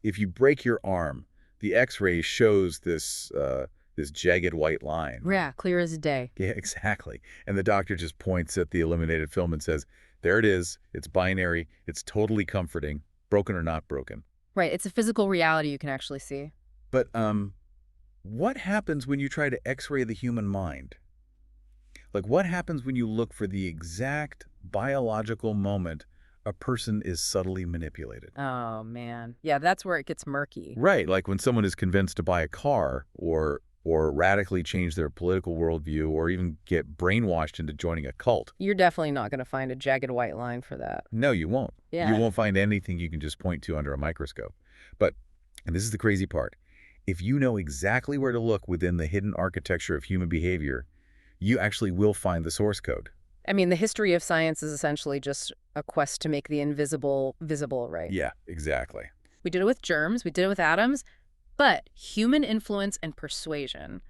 if you break your arm, the X-ray shows this jagged white line. Yeah, clear as day. Yeah, exactly. And the doctor just points at the illuminated film and says, there it is. It's binary. It's totally comforting, broken or not broken. Right, it's a physical reality you can actually see. But what happens when you try to X-ray the human mind? Like, what happens when you look for the exact biological moment a person is subtly manipulated? Oh, man. Yeah, that's where it gets murky. Right, like when someone is convinced to buy a car or radically change their political worldview or even get brainwashed into joining a cult. You're definitely not going to find a jagged white line for that. No, you won't. Yeah. You won't find anything you can just point to under a microscope. But, and this is the crazy part, if you know exactly where to look within the hidden architecture of human behavior, you actually will find the source code. I mean, the history of science is essentially just a quest to make the invisible visible, right? Yeah, exactly. We did it with germs, we did it with atoms, but human influence and persuasion,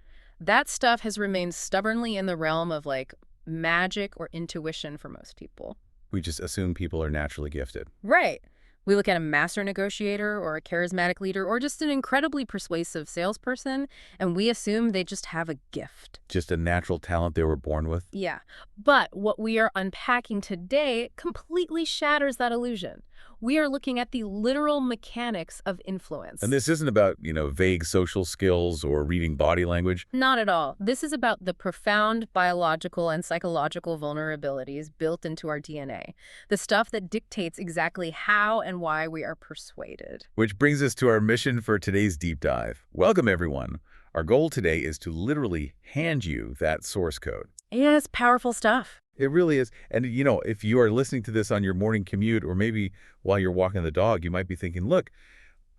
that stuff has remained stubbornly in the realm of like magic or intuition for most people. We just assume people are naturally gifted. Right. We look at a master negotiator or a charismatic leader or just an incredibly persuasive salesperson, and we assume they just have a gift. Just a natural talent they were born with? Yeah. But what we are unpacking today completely shatters that illusion. We are looking at the literal mechanics of influence. And this isn't about, vague social skills or reading body language. Not at all. This is about the profound biological and psychological vulnerabilities built into our DNA, the stuff that dictates exactly how and why we are persuaded. Which brings us to our mission for today's deep dive. Welcome, everyone. Our goal today is to literally hand you that source code. Yeah, it's powerful stuff. It really is. And, if you are listening to this on your morning commute or maybe while you're walking the dog, you might be thinking, look,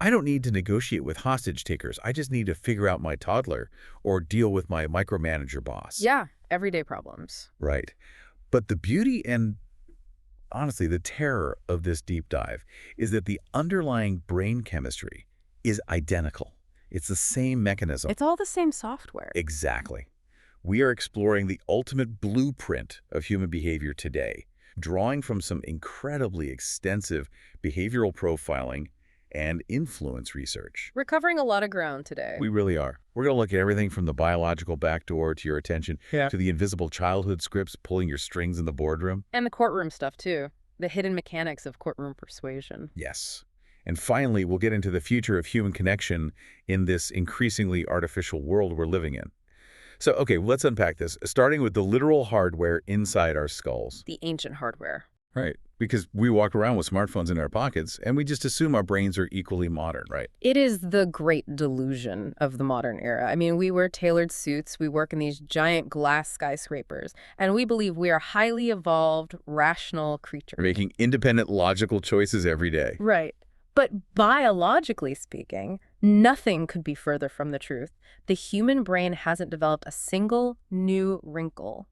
I don't need to negotiate with hostage takers. I just need to figure out my toddler or deal with my micromanager boss. Yeah, everyday problems. Right. But the beauty and, honestly, the terror of this deep dive is that the underlying brain chemistry is identical. It's the same mechanism. It's all the same software. Exactly. We are exploring the ultimate blueprint of human behavior today, drawing from some incredibly extensive behavioral profiling and influence research. We're covering a lot of ground today. We really are. We're going to look at everything from the biological backdoor to your attention to the invisible childhood scripts pulling your strings in the boardroom. And the courtroom stuff, too. The hidden mechanics of courtroom persuasion. Yes. And finally, we'll get into the future of human connection in this increasingly artificial world we're living in. So, okay, let's unpack this, starting with the literal hardware inside our skulls. The ancient hardware. Right, because we walk around with smartphones in our pockets, and we just assume our brains are equally modern, right? It is the great delusion of the modern era. I mean, we wear tailored suits, we work in these giant glass skyscrapers, and we believe we are highly evolved, rational creatures. We're making independent, logical choices every day. Right. But biologically speaking, nothing could be further from the truth. The human brain hasn't developed a single new wrinkle,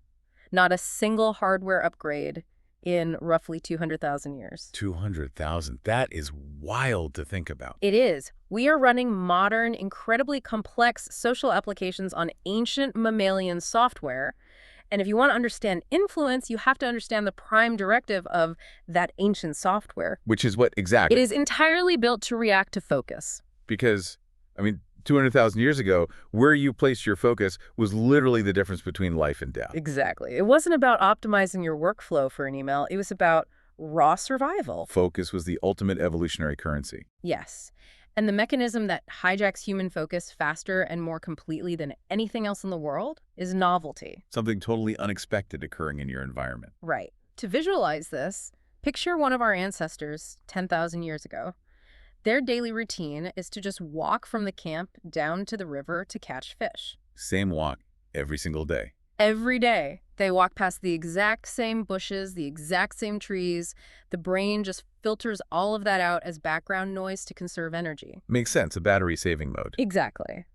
not a single hardware upgrade in roughly 200,000 years. 200,000. That is wild to think about. It is. We are running modern, incredibly complex social applications on ancient mammalian software. And if you want to understand influence, you have to understand the prime directive of that ancient software. Which is what exactly? It is entirely built to react to focus. Because, 200,000 years ago, where you placed your focus was literally the difference between life and death. Exactly. It wasn't about optimizing your workflow for an email. It was about raw survival. Focus was the ultimate evolutionary currency. Yes. And the mechanism that hijacks human focus faster and more completely than anything else in the world is novelty. Something totally unexpected occurring in your environment. Right. To visualize this, picture one of our ancestors 10,000 years ago. Their daily routine is to just walk from the camp down to the river to catch fish. Same walk every single day. Every day, they walk past the exact same bushes, the exact same trees. The brain just filters all of that out as background noise to conserve energy. Makes sense, a battery-saving mode. Exactly.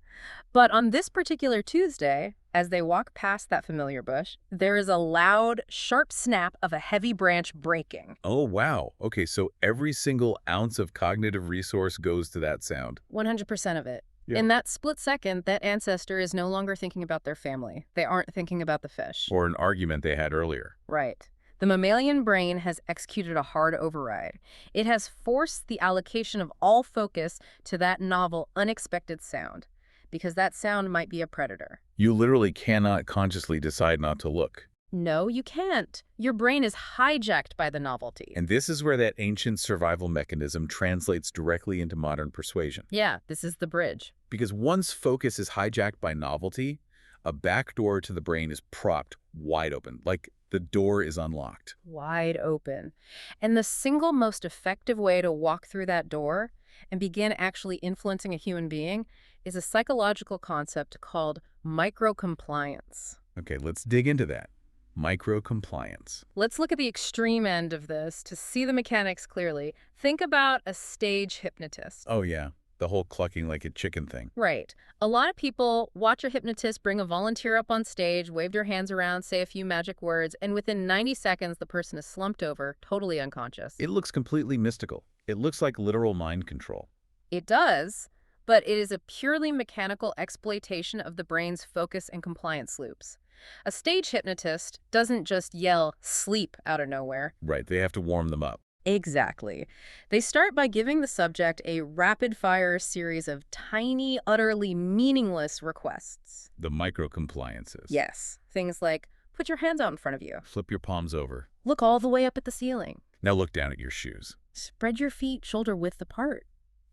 But on this particular Tuesday, as they walk past that familiar bush, there is a loud, sharp snap of a heavy branch breaking. Oh, wow. Okay, so every single ounce of cognitive resource goes to that sound. 100% of it. Yeah. In that split second, that ancestor is no longer thinking about their family. They aren't thinking about the fish. Or an argument they had earlier. Right. The mammalian brain has executed a hard override. It has forced the allocation of all focus to that novel, unexpected sound, because that sound might be a predator. You literally cannot consciously decide not to look. No, you can't. Your brain is hijacked by the novelty. And this is where that ancient survival mechanism translates directly into modern persuasion. Yeah, this is the bridge. Because once focus is hijacked by novelty, a back door to the brain is propped wide open, like the door is unlocked. Wide open. And the single most effective way to walk through that door and begin actually influencing a human being is a psychological concept called microcompliance. Okay, let's dig into that. Microcompliance. Let's look at the extreme end of this to see the mechanics clearly. Think about a stage hypnotist. Oh yeah, the whole clucking like a chicken thing. Right. A lot of people watch a hypnotist bring a volunteer up on stage, wave their hands around, say a few magic words, and within 90 seconds, the person is slumped over, totally unconscious. It looks completely mystical. It looks like literal mind control. It does, but it is a purely mechanical exploitation of the brain's focus and compliance loops. A stage hypnotist doesn't just yell "sleep" out of nowhere. Right, they have to warm them up. Exactly. They start by giving the subject a rapid-fire series of tiny, utterly meaningless requests. The microcompliances. Yes, things like, put your hands out in front of you. Flip your palms over. Look all the way up at the ceiling. Now look down at your shoes. Spread your feet shoulder-width apart.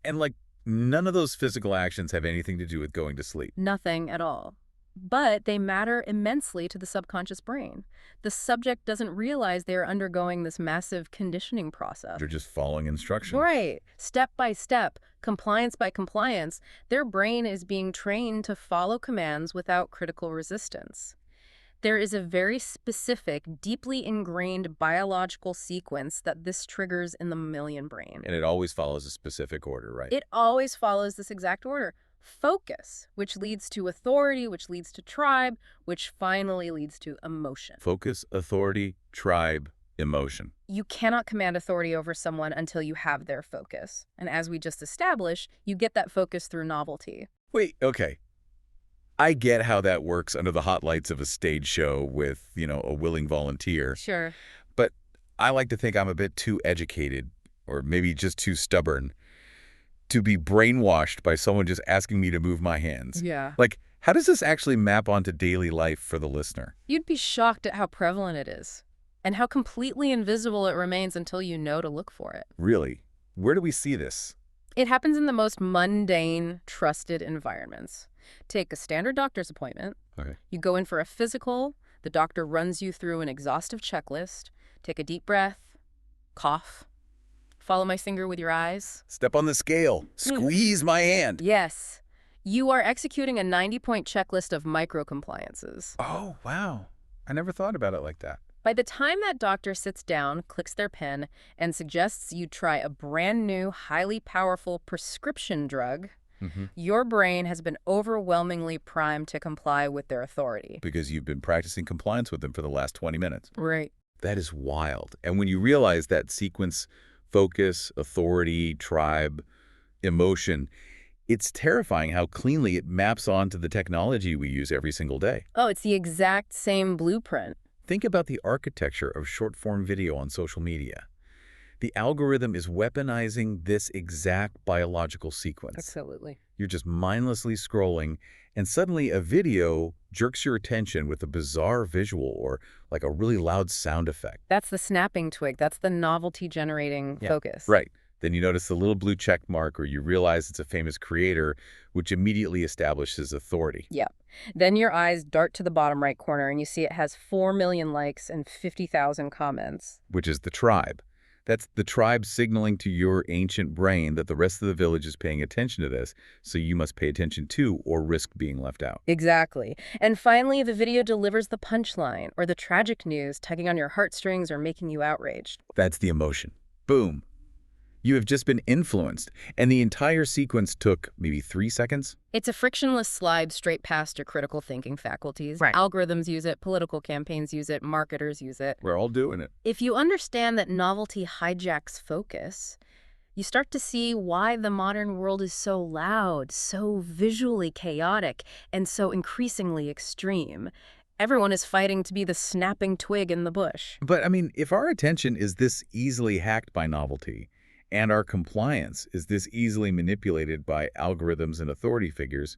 And like, none of those physical actions have anything to do with going to sleep. Nothing at all. But they matter immensely to the subconscious brain. The subject doesn't realize they are undergoing this massive conditioning process. They're just following instructions. Right. Step by step, compliance by compliance, their brain is being trained to follow commands without critical resistance. There is a very specific, deeply ingrained biological sequence that this triggers in the mammalian brain. And it always follows a specific order, right? It always follows this exact order. Focus, which leads to authority, which leads to tribe, which finally leads to emotion. Focus, authority, tribe, emotion. You cannot command authority over someone until you have their focus. And as we just established, you get that focus through novelty. Wait, okay. I get how that works under the hot lights of a stage show with, a willing volunteer. Sure. But I like to think I'm a bit too educated, or maybe just too stubborn, to be brainwashed by someone just asking me to move my hands. Yeah. Like, how does this actually map onto daily life for the listener? You'd be shocked at how prevalent it is and how completely invisible it remains until you know to look for it. Really? Where do we see this? It happens in the most mundane, trusted environments. Take a standard doctor's appointment. Okay. You go in for a physical. The doctor runs you through an exhaustive checklist. Take a deep breath. Cough. Follow my finger with your eyes. Step on the scale. Squeeze my hand. Yes. You are executing a 90-point checklist of micro-compliances. Oh, wow. I never thought about it like that. By the time that doctor sits down, clicks their pen, and suggests you try a brand new, highly powerful prescription drug, your brain has been overwhelmingly primed to comply with their authority. Because you've been practicing compliance with them for the last 20 minutes. Right. That is wild. And when you realize that sequence, focus, authority, tribe, emotion, it's terrifying how cleanly it maps onto the technology we use every single day. Oh, it's the exact same blueprint. Think about the architecture of short-form video on social media. The algorithm is weaponizing this exact biological sequence. Absolutely. You're just mindlessly scrolling, and suddenly a video jerks your attention with a bizarre visual or like a really loud sound effect. That's the snapping twig. That's the novelty-generating focus. Right. Then you notice the little blue check mark, or you realize it's a famous creator, which immediately establishes authority. Yep. Then your eyes dart to the bottom right corner, and you see it has 4 million likes and 50,000 comments. Which is the tribe. That's the tribe signaling to your ancient brain that the rest of the village is paying attention to this, so you must pay attention too or risk being left out. Exactly. And finally, the video delivers the punchline or the tragic news tugging on your heartstrings or making you outraged. That's the emotion. Boom. You have just been influenced, and the entire sequence took maybe 3 seconds? It's a frictionless slide straight past your critical thinking faculties. Right. Algorithms use it, political campaigns use it, marketers use it. We're all doing it. If you understand that novelty hijacks focus, you start to see why the modern world is so loud, so visually chaotic, and so increasingly extreme. Everyone is fighting to be the snapping twig in the bush. But, I mean, if our attention is this easily hacked by novelty, and our compliance is this easily manipulated by algorithms and authority figures,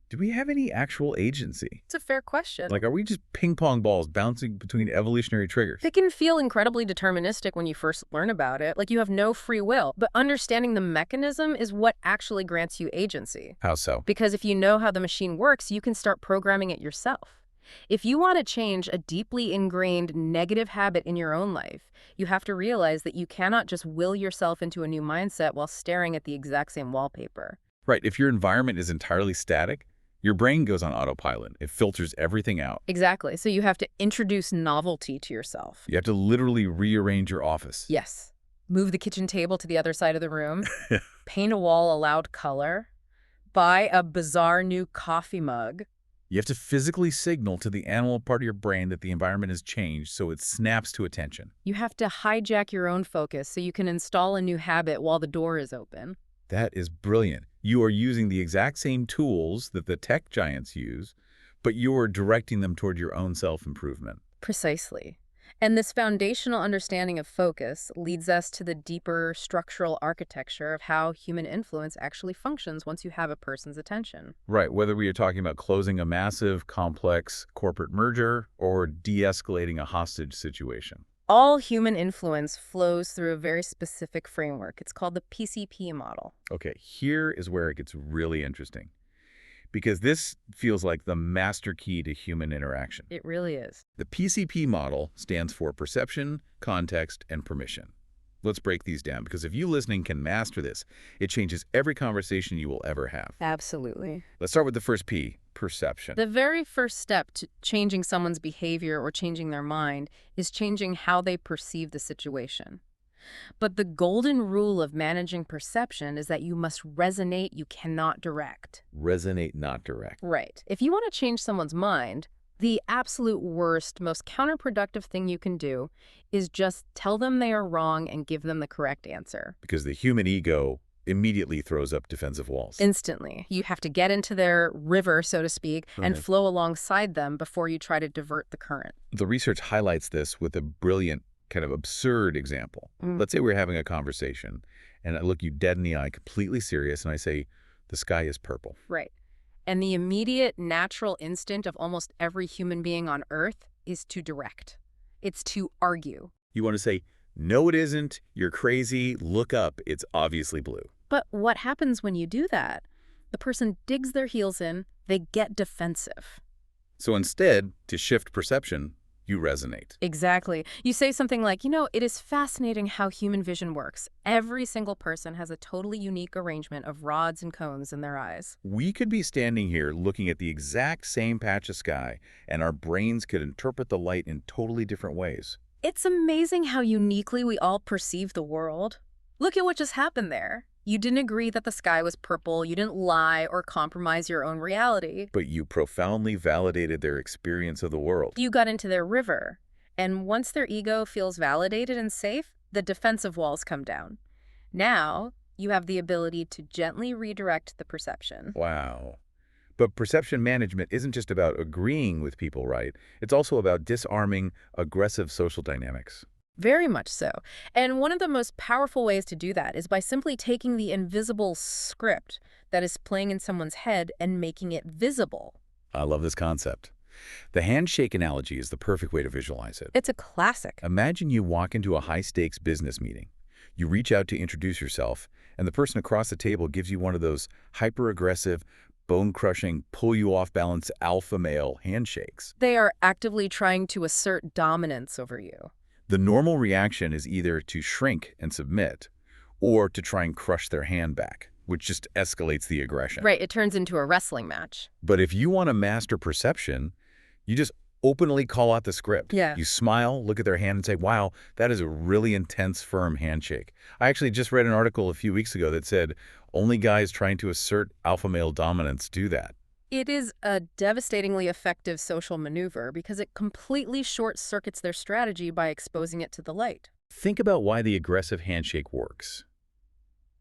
do we have any actual agency? It's a fair question. Like, are we just ping pong balls bouncing between evolutionary triggers? It can feel incredibly deterministic when you first learn about it, like you have no free will. But understanding the mechanism is what actually grants you agency. How so? Because if you know how the machine works, you can start programming it yourself. If you want to change a deeply ingrained negative habit in your own life, you have to realize that you cannot just will yourself into a new mindset while staring at the exact same wallpaper. Right, if your environment is entirely static, your brain goes on autopilot. It filters everything out. Exactly. So you have to introduce novelty to yourself. You have to literally rearrange your office. Yes. Move the kitchen table to the other side of the room. Paint a wall a loud color. Buy a bizarre new coffee mug. You have to physically signal to the animal part of your brain that the environment has changed so it snaps to attention. You have to hijack your own focus so you can install a new habit while the door is open. That is brilliant. You are using the exact same tools that the tech giants use, but you are directing them toward your own self-improvement. Precisely. And this foundational understanding of focus leads us to the deeper structural architecture of how human influence actually functions once you have a person's attention. Right, whether we are talking about closing a massive, complex corporate merger or de-escalating a hostage situation. All human influence flows through a very specific framework. It's called the PCP model. Okay, here is where it gets really interesting, because this feels like the master key to human interaction. It really is. The PCP model stands for perception, context, and permission. Let's break these down, because if you listening can master this, it changes every conversation you will ever have. Absolutely. Let's start with the first P, perception. The very first step to changing someone's behavior or changing their mind is changing how they perceive the situation. But the golden rule of managing perception is that you must resonate, you cannot direct. Resonate, not direct. Right. If you want to change someone's mind, the absolute worst, most counterproductive thing you can do is just tell them they are wrong and give them the correct answer. Because the human ego immediately throws up defensive walls. Instantly. You have to get into their river, so to speak, and Right. flow alongside them before you try to divert the current. The research highlights this with a brilliant, kind of absurd example. Let's say we're having a conversation, and I look you dead in the eye, completely serious, and I say, the sky is purple. Right. And the immediate natural instinct of almost every human being on Earth is to direct. It's to argue. You want to say, no, it isn't. You're crazy. Look up. It's obviously blue. But what happens when you do that? The person digs their heels in, they get defensive. So instead, to shift perception, you resonate. Exactly. You say something like, it is fascinating how human vision works. Every single person has a totally unique arrangement of rods and cones in their eyes. We could be standing here looking at the exact same patch of sky, and our brains could interpret the light in totally different ways. It's amazing how uniquely we all perceive the world. Look at what just happened there. You didn't agree that the sky was purple, you didn't lie or compromise your own reality. But you profoundly validated their experience of the world. You got into their river, and once their ego feels validated and safe, the defensive walls come down. Now, you have the ability to gently redirect the perception. Wow. But perception management isn't just about agreeing with people, right? It's also about disarming aggressive social dynamics. Very much so. And one of the most powerful ways to do that is by simply taking the invisible script that is playing in someone's head and making it visible. I love this concept. The handshake analogy is the perfect way to visualize it. It's a classic. Imagine you walk into a high-stakes business meeting. You reach out to introduce yourself, and the person across the table gives you one of those hyper-aggressive, bone-crushing, pull-you-off-balance alpha male handshakes. They are actively trying to assert dominance over you. The normal reaction is either to shrink and submit, or to try and crush their hand back, which just escalates the aggression. Right, it turns into a wrestling match. But if you want to master perception, you just openly call out the script. Yeah. You smile, look at their hand, and say, wow, that is a really intense, firm handshake. I actually just read an article a few weeks ago that said only guys trying to assert alpha male dominance do that. It is a devastatingly effective social maneuver because it completely short-circuits their strategy by exposing it to the light. Think about why the aggressive handshake works.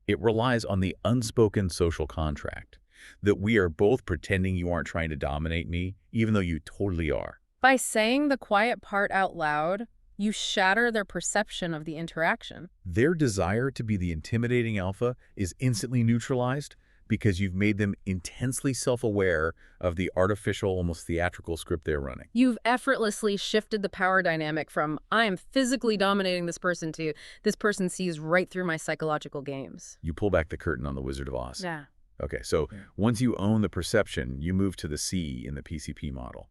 It relies on the unspoken social contract. that we are both pretending you aren't trying to dominate me, even though you totally are. By saying the quiet part out loud, you shatter their perception of the interaction. Their desire to be the intimidating alpha is instantly neutralized because you've made them intensely self-aware of the artificial, almost theatrical script they're running. You've effortlessly shifted the power dynamic from I am physically dominating this person to this person sees right through my psychological games. You pull back the curtain on the Wizard of Oz. Yeah. Okay, so once you own the perception, you move to the C in the PCP model.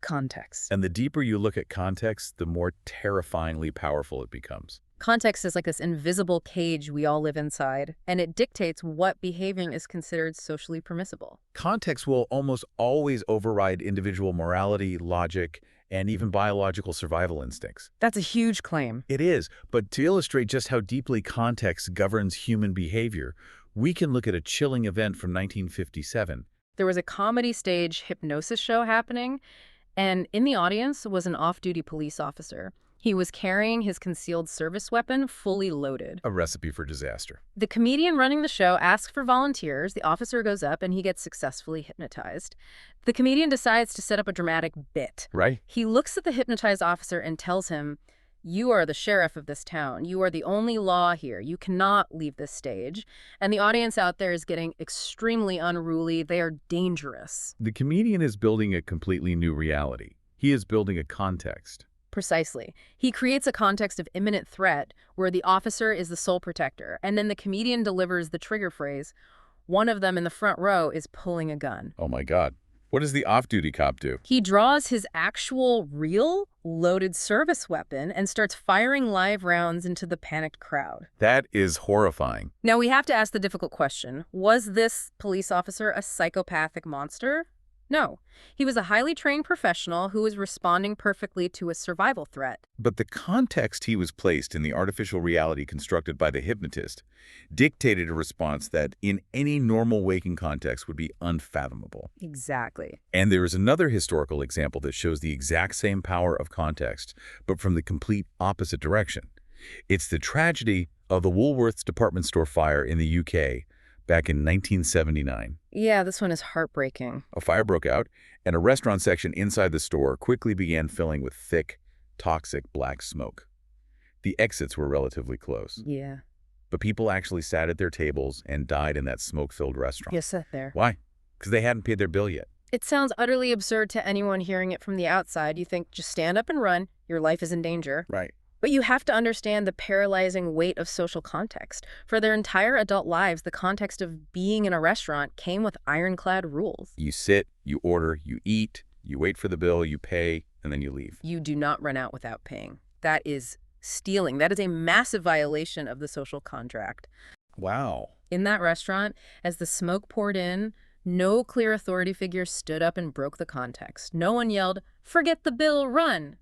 Context. And the deeper you look at context, the more terrifyingly powerful it becomes. Context is like this invisible cage we all live inside, and it dictates what behavior is considered socially permissible. Context will almost always override individual morality, logic, and even biological survival instincts. That's a huge claim. It is, but to illustrate just how deeply context governs human behavior, we can look at a chilling event from 1957. There was a comedy stage hypnosis show happening, and in the audience was an off-duty police officer. He was carrying his concealed service weapon fully loaded. A recipe for disaster. The comedian running the show asks for volunteers. The officer goes up and he gets successfully hypnotized. The comedian decides to set up a dramatic bit. Right? He looks at the hypnotized officer and tells him, "You are the sheriff of this town. You are the only law here. You cannot leave this stage." And the audience out there is getting extremely unruly. They are dangerous. The comedian is building a completely new reality. He is building a context. Precisely. He creates a context of imminent threat where the officer is the sole protector, and then the comedian delivers the trigger phrase, "One of them in the front row is pulling a gun." Oh my God. What does the off-duty cop do? He draws his actual, real, loaded service weapon and starts firing live rounds into the panicked crowd. That is horrifying. Now we have to ask the difficult question, was this police officer a psychopathic monster? No. He was a highly trained professional who was responding perfectly to a survival threat. But the context he was placed in, the artificial reality constructed by the hypnotist, dictated a response that in any normal waking context would be unfathomable. Exactly. And there is another historical example that shows the exact same power of context, but from the complete opposite direction. It's the tragedy of the Woolworths department store fire in the UK back in 1979. Yeah, this one is heartbreaking. A fire broke out, and a restaurant section inside the store quickly began filling with thick, toxic black smoke. The exits were relatively close. Yeah. But people actually sat at their tables and died in that smoke-filled restaurant. You sit there. Why? Because they hadn't paid their bill yet. It sounds utterly absurd to anyone hearing it from the outside. You think, just stand up and run. Your life is in danger. Right. But you have to understand the paralyzing weight of social context. For their entire adult lives, the context of being in a restaurant came with ironclad rules. You sit, you order, you eat, you wait for the bill, you pay, and then you leave. You do not run out without paying. That is stealing. That is a massive violation of the social contract. Wow. In that restaurant, as the smoke poured in, no clear authority figure stood up and broke the context. No one yelled, "Forget the bill, run!"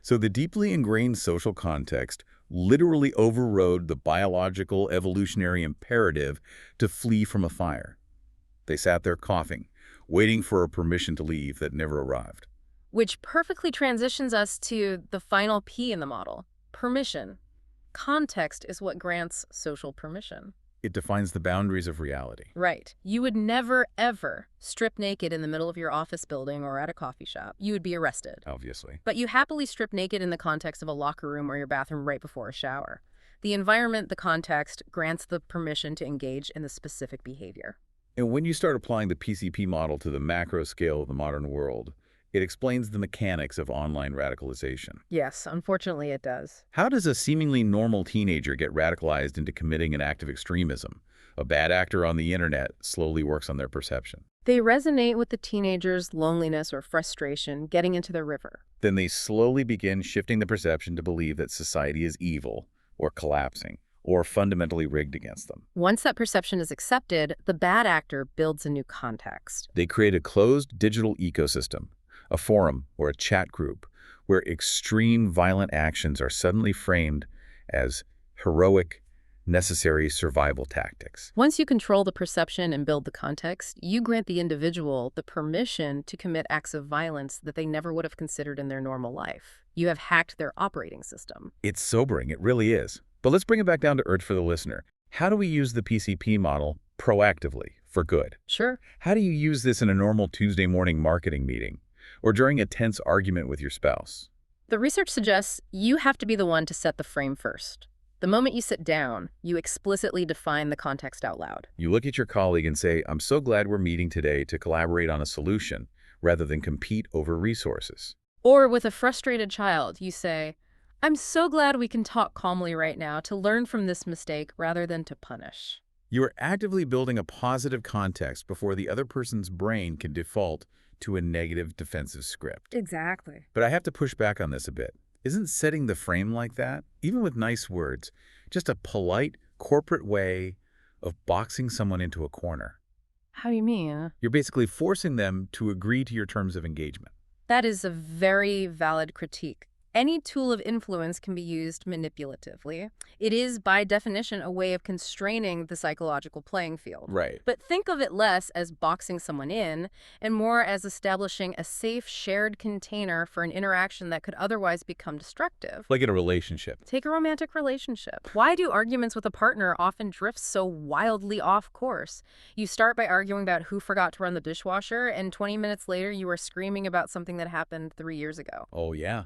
So the deeply ingrained social context literally overrode the biological evolutionary imperative to flee from a fire. They sat there coughing, waiting for a permission to leave that never arrived. Which perfectly transitions us to the final P in the model, permission. Context is what grants social permission. It defines the boundaries of reality. Right. You would never, ever strip naked in the middle of your office building or at a coffee shop. You would be arrested. Obviously. But you happily strip naked in the context of a locker room or your bathroom right before a shower. The environment, the context, grants the permission to engage in the specific behavior. And when you start applying the PCP model to the macro scale of the modern world, it explains the mechanics of online radicalization. Yes, unfortunately it does. How does a seemingly normal teenager get radicalized into committing an act of extremism? A bad actor on the internet slowly works on their perception. They resonate with the teenager's loneliness or frustration getting into the river. Then they slowly begin shifting the perception to believe that society is evil or collapsing or fundamentally rigged against them. Once that perception is accepted, the bad actor builds a new context. They create a closed digital ecosystem, a forum or a chat group where extreme violent actions are suddenly framed as heroic, necessary survival tactics. Once you control the perception and build the context, you grant the individual the permission to commit acts of violence that they never would have considered in their normal life. You have hacked their operating system. It's sobering, it really is. But let's bring it back down to earth for the listener. How do we use the PCP model proactively for good. Sure. How do you use this in a normal Tuesday morning marketing meeting or during a tense argument with your spouse? The research suggests you have to be the one to set the frame first. The moment you sit down, you explicitly define the context out loud. You look at your colleague and say, I'm so glad we're meeting today to collaborate on a solution rather than compete over resources. Or with a frustrated child, you say, I'm so glad we can talk calmly right now to learn from this mistake rather than to punish. You are actively building a positive context before the other person's brain can default to a negative defensive script. Exactly. But I have to push back on this a bit. Isn't setting the frame like that, even with nice words, just a polite corporate way of boxing someone into a corner? How do you mean? You're basically forcing them to agree to your terms of engagement. That is a very valid critique. Any tool of influence can be used manipulatively. It is, by definition, a way of constraining the psychological playing field. Right. But think of it less as boxing someone in and more as establishing a safe, shared container for an interaction that could otherwise become destructive. Like in a relationship. Take a romantic relationship. Why do arguments with a partner often drift so wildly off course? You start by arguing about who forgot to run the dishwasher, and 20 minutes later you are screaming about something that happened 3 years ago. Oh, yeah.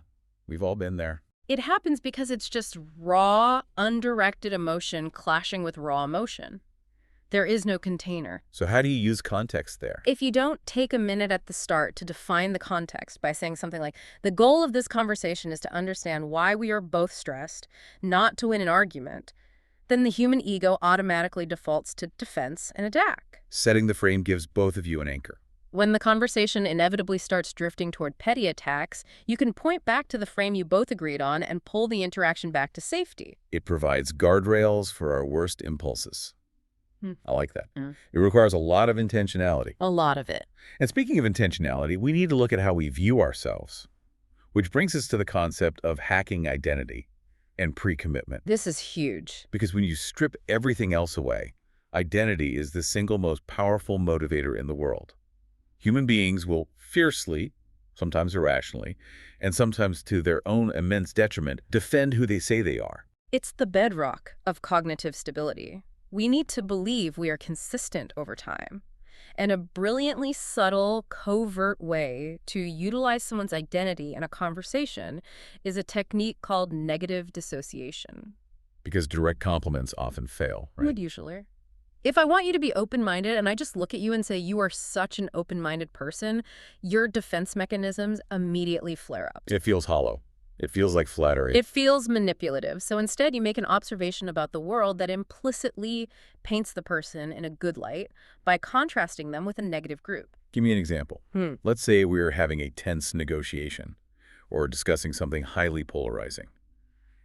We've all been there. It happens because it's just raw, undirected emotion clashing with raw emotion. There is no container. So how do you use context there? If you don't take a minute at the start to define the context by saying something like, the goal of this conversation is to understand why we are both stressed, not to win an argument, then the human ego automatically defaults to defense and attack. Setting the frame gives both of you an anchor. When the conversation inevitably starts drifting toward petty attacks, you can point back to the frame you both agreed on and pull the interaction back to safety. It provides guardrails for our worst impulses. I like that. Mm. It requires a lot of intentionality. A lot of it. And speaking of intentionality, we need to look at how we view ourselves, which brings us to the concept of hacking identity and pre-commitment. This is huge. Because when you strip everything else away, identity is the single most powerful motivator in the world. Human beings will fiercely, sometimes irrationally, and sometimes to their own immense detriment, defend who they say they are. It's the bedrock of cognitive stability. We need to believe we are consistent over time. And a brilliantly subtle, covert way to utilize someone's identity in a conversation is a technique called negative dissociation. Because direct compliments often fail, right? Would usually. If I want you to be open-minded and I just look at you and say you are such an open-minded person, your defense mechanisms immediately flare up. It feels hollow. It feels like flattery. It feels manipulative. So instead, you make an observation about the world that implicitly paints the person in a good light by contrasting them with a negative group. Give me an example. Let's say we're having a tense negotiation or discussing something highly polarizing.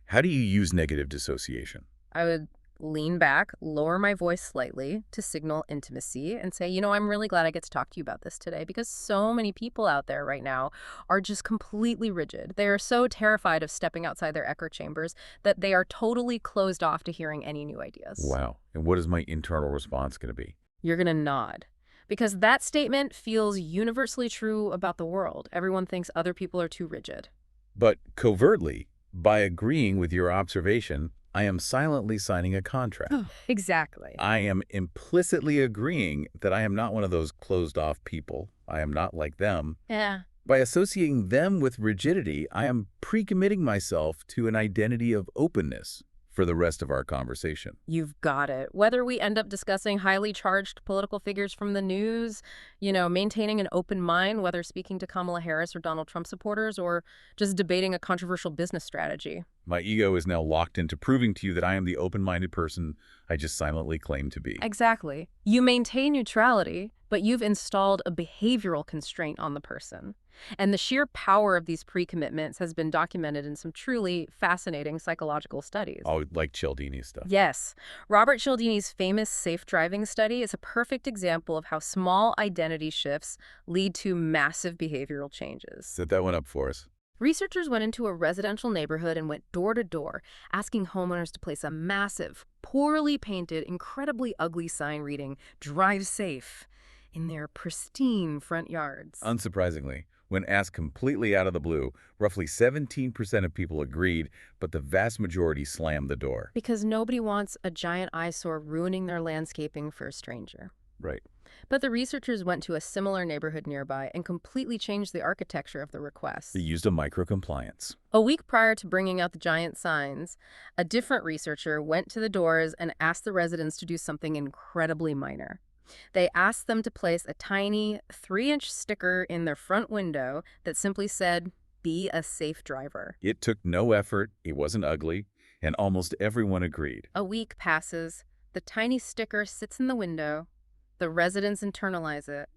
How do you use negative dissociation? I would lean back, lower my voice slightly to signal intimacy and say, I'm really glad I get to talk to you about this today because so many people out there right now are just completely rigid. They are so terrified of stepping outside their echo chambers that they are totally closed off to hearing any new ideas. Wow. And what is my internal response going to be? You're going to nod. Because that statement feels universally true about the world. Everyone thinks other people are too rigid. But covertly, by agreeing with your observation, I am silently signing a contract. Oh, exactly. I am implicitly agreeing that I am not one of those closed-off people. I am not like them. Yeah. By associating them with rigidity, I am pre-committing myself to an identity of openness for the rest of our conversation. You've got it. Whether we end up discussing highly charged political figures from the news, maintaining an open mind, whether speaking to Kamala Harris or Donald Trump supporters, or just debating a controversial business strategy. My ego is now locked into proving to you that I am the open-minded person I just silently claim to be. Exactly. You maintain neutrality, but you've installed a behavioral constraint on the person. And the sheer power of these pre-commitments has been documented in some truly fascinating psychological studies. Oh, like Cialdini stuff. Yes. Robert Cialdini's famous safe driving study is a perfect example of how small identity shifts lead to massive behavioral changes. Set that one up for us. Researchers went into a residential neighborhood and went door to door, asking homeowners to place a massive, poorly painted, incredibly ugly sign reading, "Drive safe," in their pristine front yards. Unsurprisingly, when asked completely out of the blue, roughly 17% of people agreed, but the vast majority slammed the door. Because nobody wants a giant eyesore ruining their landscaping for a stranger. Right. But the researchers went to a similar neighborhood nearby and completely changed the architecture of the They request. used a micro-compliance. A week prior to bringing out the giant signs, a different researcher went to the doors and asked the residents to do something incredibly minor. They asked them to place a tiny 3-inch sticker in their front window that simply said, "Be a safe driver." It took no effort, it wasn't ugly, and almost everyone agreed. A week passes, the tiny sticker sits in the window, the residents internalize it.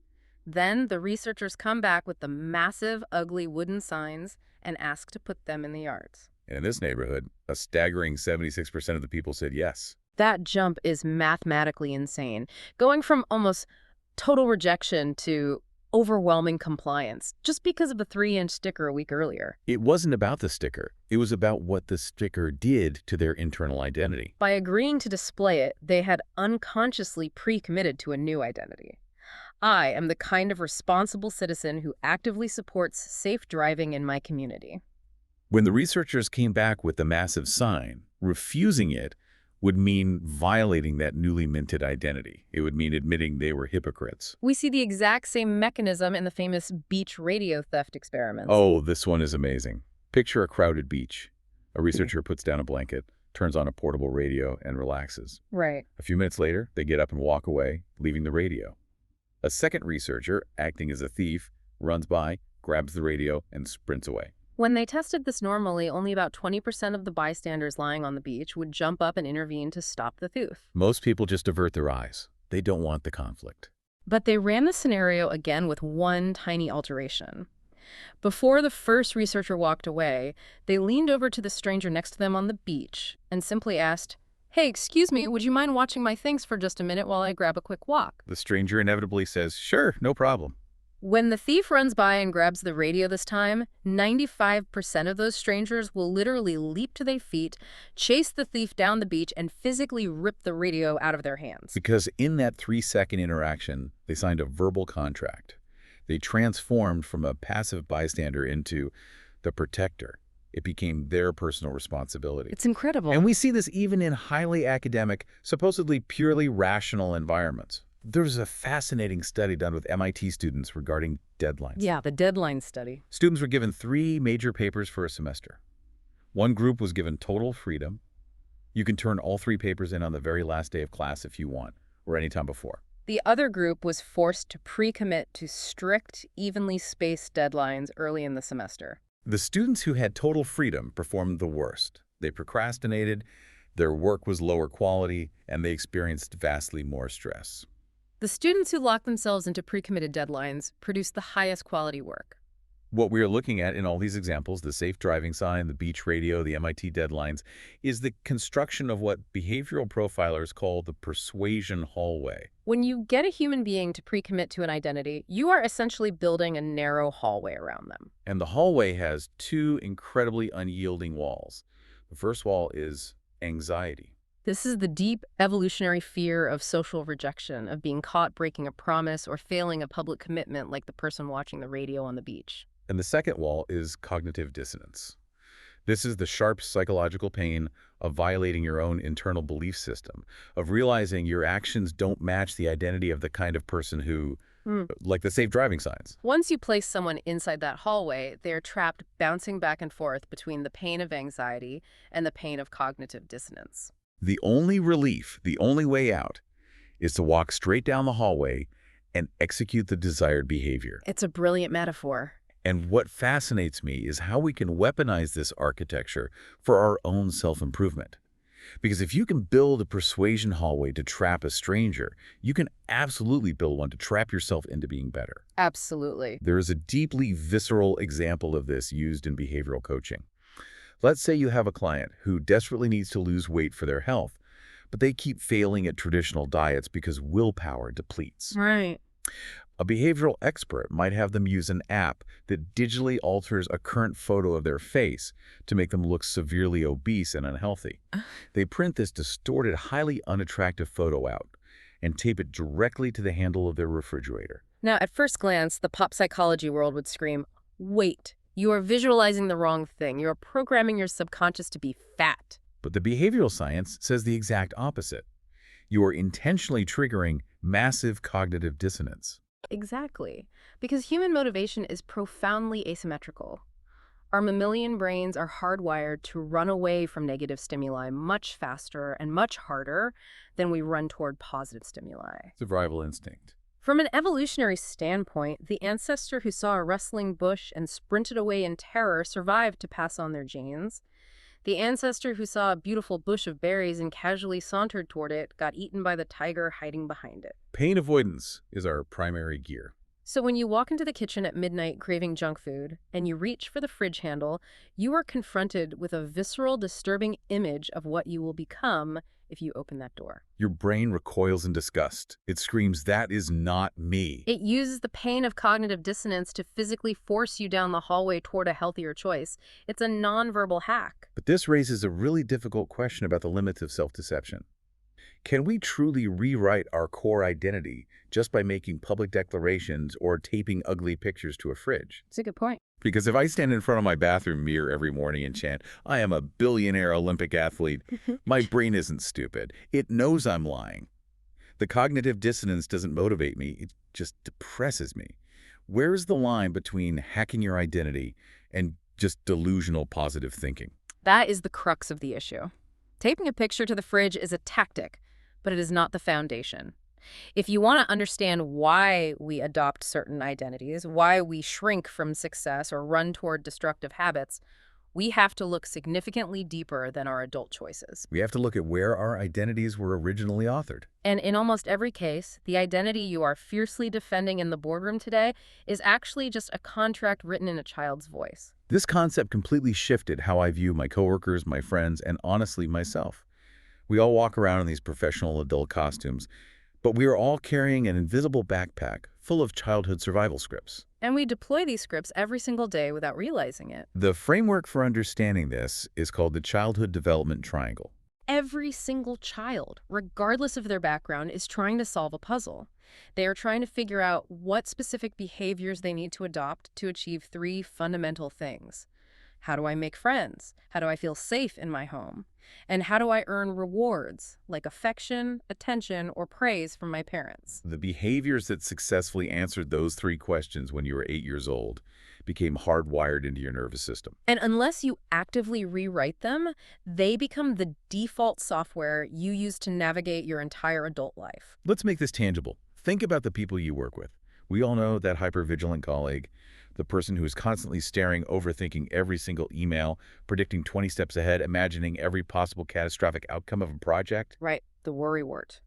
Then the researchers come back with the massive, ugly wooden signs and ask to put them in the yards. And in this neighborhood, a staggering 76% of the people said yes. That jump is mathematically insane, going from almost total rejection to overwhelming compliance, just because of a 3-inch sticker a week earlier. It wasn't about the sticker. It was about what the sticker did to their internal identity. By agreeing to display it, they had unconsciously pre-committed to a new identity. I am the kind of responsible citizen who actively supports safe driving in my community. When the researchers came back with the massive sign, refusing it would mean violating that newly minted identity. It would mean admitting they were hypocrites. We see the exact same mechanism in the famous beach radio theft experiments. Oh, this one is amazing. Picture a crowded beach. A researcher puts down a blanket, turns on a portable radio, and relaxes. Right. A few minutes later, they get up and walk away, leaving the radio. A second researcher, acting as a thief, runs by, grabs the radio, and sprints away. When they tested this normally, only about 20% of the bystanders lying on the beach would jump up and intervene to stop the thief. Most people just avert their eyes. They don't want the conflict. But they ran the scenario again with one tiny alteration. Before the first researcher walked away, they leaned over to the stranger next to them on the beach and simply asked, "Hey, excuse me, would you mind watching my things for just a minute while I grab a quick walk?" The stranger inevitably says, "Sure, no problem." When the thief runs by and grabs the radio this time, 95% of those strangers will literally leap to their feet, chase the thief down the beach, and physically rip the radio out of their hands. Because in that 3-second interaction, they signed a verbal contract. They transformed from a passive bystander into the protector. It became their personal responsibility. It's incredible. And we see this even in highly academic, supposedly purely rational environments. There was a fascinating study done with MIT students regarding deadlines. Yeah, the deadline study. Students were given 3 major papers for a semester. One group was given total freedom. You can turn all 3 papers in on the very last day of class if you want, or any time before. The other group was forced to pre-commit to strict, evenly spaced deadlines early in the semester. The students who had total freedom performed the worst. They procrastinated, their work was lower quality, and they experienced vastly more stress. The students who locked themselves into pre-committed deadlines produced the highest quality work. What we are looking at in all these examples, the safe driving sign, the beach radio, the MIT deadlines, is the construction of what behavioral profilers call the persuasion hallway. When you get a human being to pre-commit to an identity, you are essentially building a narrow hallway around them. And the hallway has 2 incredibly unyielding walls. The first wall is anxiety. This is the deep evolutionary fear of social rejection, of being caught breaking a promise or failing a public commitment like the person watching the radio on the beach. And the second wall is cognitive dissonance. This is the sharp psychological pain of violating your own internal belief system, of realizing your actions don't match the identity of the kind of person who, like the safe driving signs. Once you place someone inside that hallway, they're trapped bouncing back and forth between the pain of anxiety and the pain of cognitive dissonance. The only relief, the only way out, is to walk straight down the hallway and execute the desired behavior. It's a brilliant metaphor. And what fascinates me is how we can weaponize this architecture for our own self-improvement. Because if you can build a persuasion hallway to trap a stranger, you can absolutely build one to trap yourself into being better. Absolutely. There is a deeply visceral example of this used in behavioral coaching. Let's say you have a client who desperately needs to lose weight for their health, but they keep failing at traditional diets because willpower depletes. Right. A behavioral expert might have them use an app that digitally alters a current photo of their face to make them look severely obese and unhealthy. They print this distorted, highly unattractive photo out and tape it directly to the handle of their refrigerator. Now, at first glance, the pop psychology world would scream, "Wait, you are visualizing the wrong thing. You are programming your subconscious to be fat." But the behavioral science says the exact opposite. You are intentionally triggering Massive cognitive dissonance. Exactly. Because human motivation is profoundly asymmetrical. Our mammalian brains are hardwired to run away from negative stimuli much faster and much harder than we run toward positive stimuli. Survival instinct. From an evolutionary standpoint, the ancestor who saw a rustling bush and sprinted away in terror survived to pass on their genes. The ancestor who saw a beautiful bush of berries and casually sauntered toward it got eaten by the tiger hiding behind it. Pain avoidance is our primary gear. So when you walk into the kitchen at midnight craving junk food, and you reach for the fridge handle, you are confronted with a visceral, disturbing image of what you will become if you open that door. Your brain recoils in disgust. It screams, "That is not me." It uses the pain of cognitive dissonance to physically force you down the hallway toward a healthier choice. It's a nonverbal hack. But this raises a really difficult question about the limits of self-deception. Can we truly rewrite our core identity just by making public declarations or taping ugly pictures to a fridge? It's a good point. Because if I stand in front of my bathroom mirror every morning and chant, "I am a billionaire Olympic athlete," my brain isn't stupid. It knows I'm lying. The cognitive dissonance doesn't motivate me. It just depresses me. Where's the line between hacking your identity and just delusional positive thinking? That is the crux of the issue. Taping a picture to the fridge is a tactic, but it is not the foundation. If you want to understand why we adopt certain identities, why we shrink from success or run toward destructive habits, we have to look significantly deeper than our adult choices. We have to look at where our identities were originally authored. And in almost every case, the identity you are fiercely defending in the boardroom today is actually just a contract written in a child's voice. This concept completely shifted how I view my coworkers, my friends, and honestly, myself. We all walk around in these professional adult costumes, but we are all carrying an invisible backpack full of childhood survival scripts. And we deploy these scripts every single day without realizing it. The framework for understanding this is called the Childhood Development Triangle. Every single child, regardless of their background, is trying to solve a puzzle. They are trying to figure out what specific behaviors they need to adopt to achieve three fundamental things. How do I make friends? How do I feel safe in my home? And how do I earn rewards, like affection, attention, or praise from my parents? The behaviors that successfully answered those three questions when you were 8 years old became hardwired into your nervous system. And unless you actively rewrite them, they become the default software you use to navigate your entire adult life. Let's make this tangible. Think about the people you work with. We all know that hypervigilant colleague, the person who is constantly staring, overthinking every single email, predicting 20 steps ahead, imagining every possible catastrophic outcome of a project. Right, the worrywart.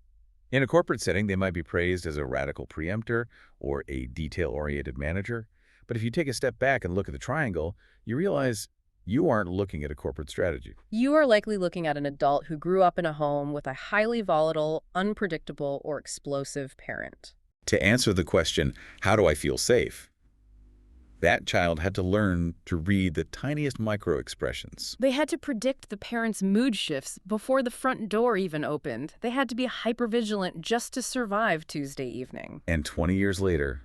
In a corporate setting, they might be praised as a radical preemptor or a detail-oriented manager. But if you take a step back and look at the triangle, you realize you aren't looking at a corporate strategy. You are likely looking at an adult who grew up in a home with a highly volatile, unpredictable, or explosive parent. To answer the question, how do I feel safe? That child had to learn to read the tiniest micro-expressions. They had to predict the parents' mood shifts before the front door even opened. They had to be hypervigilant just to survive Tuesday evening. And 20 years later,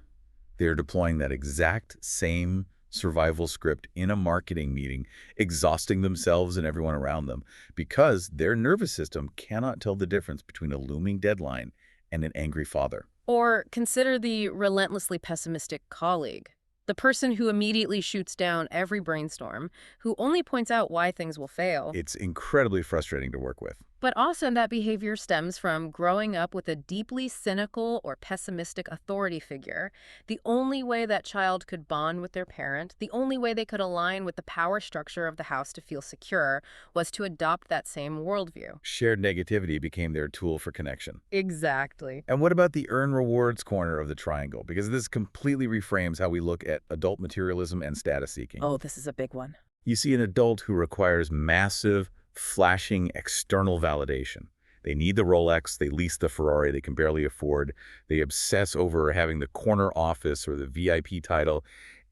they're deploying that exact same survival script in a marketing meeting, exhausting themselves and everyone around them because their nervous system cannot tell the difference between a looming deadline and an angry father. Or consider the relentlessly pessimistic colleague. The person who immediately shoots down every brainstorm, who only points out why things will fail. It's incredibly frustrating to work with. But often that behavior stems from growing up with a deeply cynical or pessimistic authority figure. The only way that child could bond with their parent, the only way they could align with the power structure of the house to feel secure, was to adopt that same worldview. Shared negativity became their tool for connection. Exactly. And what about the earn rewards corner of the triangle? Because this completely reframes how we look at adult materialism and status seeking. Oh, this is a big one. You see an adult who requires massive, flashing external validation. They need the Rolex, they lease the Ferrari they can barely afford, they obsess over having the corner office or the VIP title.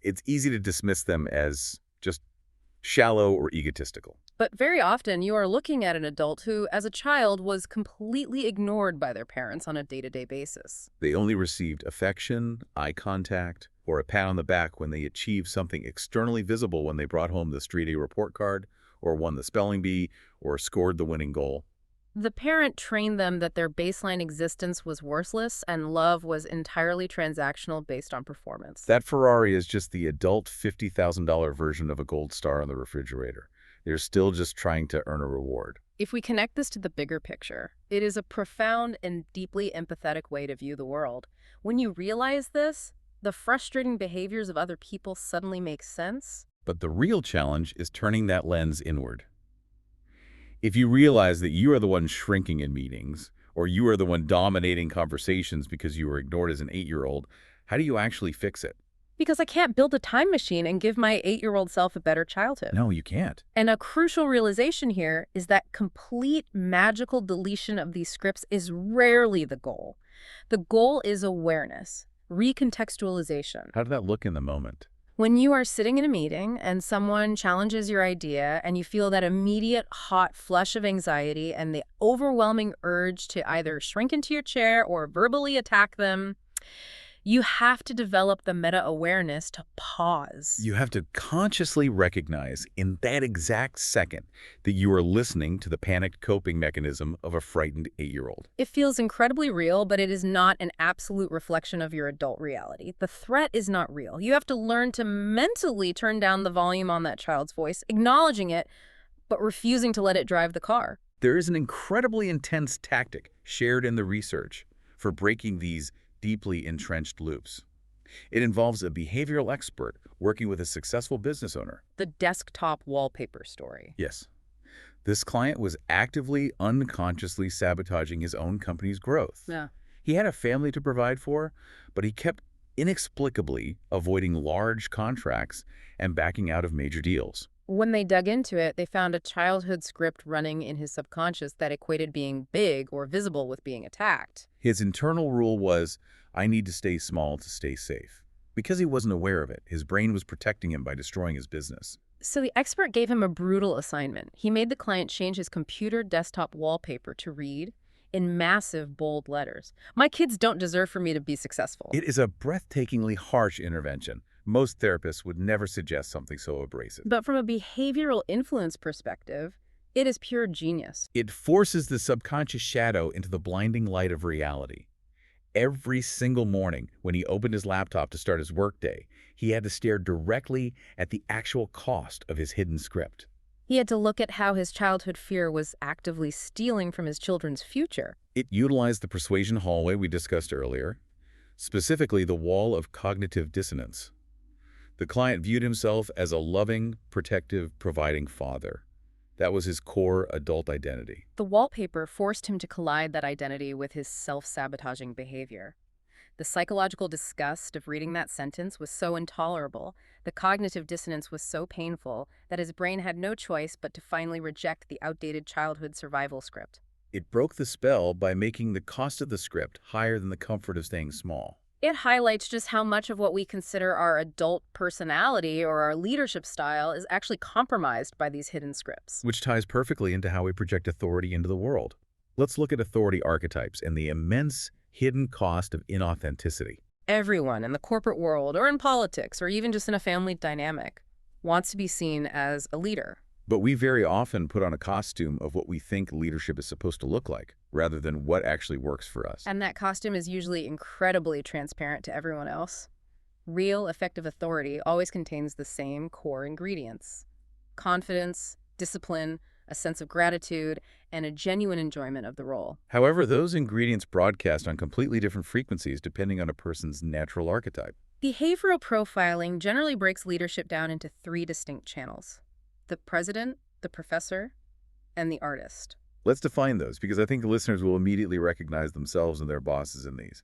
It's easy to dismiss them as just shallow or egotistical. But very often you are looking at an adult who, as a child, was completely ignored by their parents on a day-to-day basis. They only received affection, eye contact, or a pat on the back when they achieved something externally visible when they brought home the straight A report card, or won the spelling bee, or scored the winning goal. The parent trained them that their baseline existence was worthless and love was entirely transactional based on performance. That Ferrari is just the adult $50,000 version of a gold star on the refrigerator. They're still just trying to earn a reward. If we connect this to the bigger picture, it is a profound and deeply empathetic way to view the world. When you realize this, the frustrating behaviors of other people suddenly make sense. But the real challenge is turning that lens inward. If you realize that you are the one shrinking in meetings, or you are the one dominating conversations because you were ignored as an 8-year-old, how do you actually fix it? Because I can't build a time machine and give my 8-year-old self a better childhood. No, you can't. And a crucial realization here is that complete magical deletion of these scripts is rarely the goal. The goal is awareness, recontextualization. How did that look in the moment? When you are sitting in a meeting and someone challenges your idea and you feel that immediate hot flush of anxiety and the overwhelming urge to either shrink into your chair or verbally attack them, you have to develop the meta-awareness to pause. You have to consciously recognize in that exact second that you are listening to the panicked coping mechanism of a frightened 8-year-old. It feels incredibly real, but it is not an absolute reflection of your adult reality. The threat is not real. You have to learn to mentally turn down the volume on that child's voice, acknowledging it, but refusing to let it drive the car. There is an incredibly intense tactic shared in the research for breaking these deeply entrenched loops. It involves a behavioral expert working with a successful business owner. The desktop wallpaper story. Yes. This client was actively, unconsciously sabotaging his own company's growth. Yeah. He had a family to provide for, but he kept inexplicably avoiding large contracts and backing out of major deals. When they dug into it, they found a childhood script running in his subconscious that equated being big or visible with being attacked. His internal rule was, I need to stay small to stay safe. Because he wasn't aware of it, his brain was protecting him by destroying his business. So the expert gave him a brutal assignment. He made the client change his computer desktop wallpaper to read, in massive, bold letters, "My kids don't deserve for me to be successful." It is a breathtakingly harsh intervention. Most therapists would never suggest something so abrasive. But from a behavioral influence perspective, it is pure genius. It forces the subconscious shadow into the blinding light of reality. Every single morning, when he opened his laptop to start his workday, he had to stare directly at the actual cost of his hidden script. He had to look at how his childhood fear was actively stealing from his children's future. It utilized the persuasion hallway we discussed earlier, specifically the wall of cognitive dissonance. The client viewed himself as a loving, protective, providing father. That was his core adult identity. The wallpaper forced him to collide that identity with his self-sabotaging behavior. The psychological disgust of reading that sentence was so intolerable, the cognitive dissonance was so painful, that his brain had no choice but to finally reject the outdated childhood survival script. It broke the spell by making the cost of the script higher than the comfort of staying small. It highlights just how much of what we consider our adult personality or our leadership style is actually compromised by these hidden scripts. Which ties perfectly into how we project authority into the world. Let's look at authority archetypes and the immense hidden cost of inauthenticity. Everyone in the corporate world or in politics or even just in a family dynamic wants to be seen as a leader. But we very often put on a costume of what we think leadership is supposed to look like, rather than what actually works for us. And that costume is usually incredibly transparent to everyone else. Real, effective authority always contains the same core ingredients: confidence, discipline, a sense of gratitude, and a genuine enjoyment of the role. However, those ingredients broadcast on completely different frequencies depending on a person's natural archetype. Behavioral profiling generally breaks leadership down into 3 distinct channels: the president, the professor, and the artist. Let's define those, because I think the listeners will immediately recognize themselves and their bosses in these.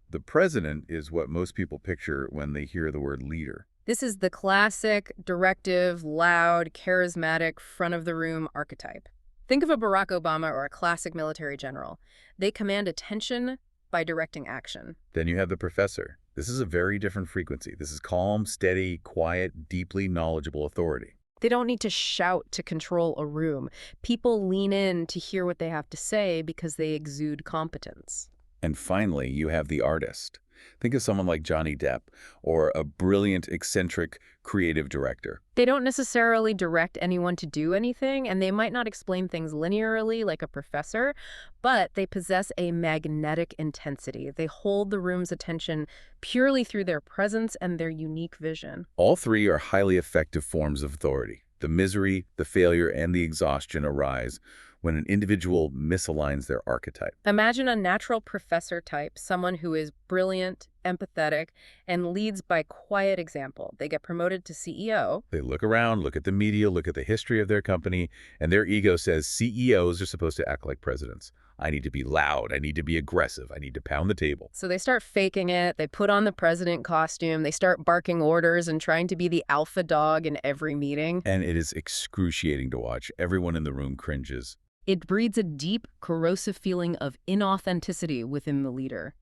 The president is what most people picture when they hear the word leader. This is the classic, directive, loud, charismatic, front-of-the-room archetype. Think of a Barack Obama or a classic military general. They command attention by directing action. Then you have the professor. This is a very different frequency. This is calm, steady, quiet, deeply knowledgeable authority. They don't need to shout to control a room. People lean in to hear what they have to say because they exude competence. And finally, you have the artist. Think of someone like Johnny Depp or a brilliant, eccentric, creative director. They don't necessarily direct anyone to do anything, and they might not explain things linearly like a professor, but they possess a magnetic intensity. They hold the room's attention purely through their presence and their unique vision. All three are highly effective forms of authority. The misery, the failure, and the exhaustion arise when an individual misaligns their archetype. Imagine a natural professor type, someone who is brilliant, empathetic, and leads by quiet example. They get promoted to CEO. They look around, look at the media, look at the history of their company, and their ego says CEOs are supposed to act like presidents. I need to be loud. I need to be aggressive. I need to pound the table. So they start faking it. They put on the president costume. They start barking orders and trying to be the alpha dog in every meeting. And it is excruciating to watch. Everyone in the room cringes. It breeds a deep, corrosive feeling of inauthenticity within the leader.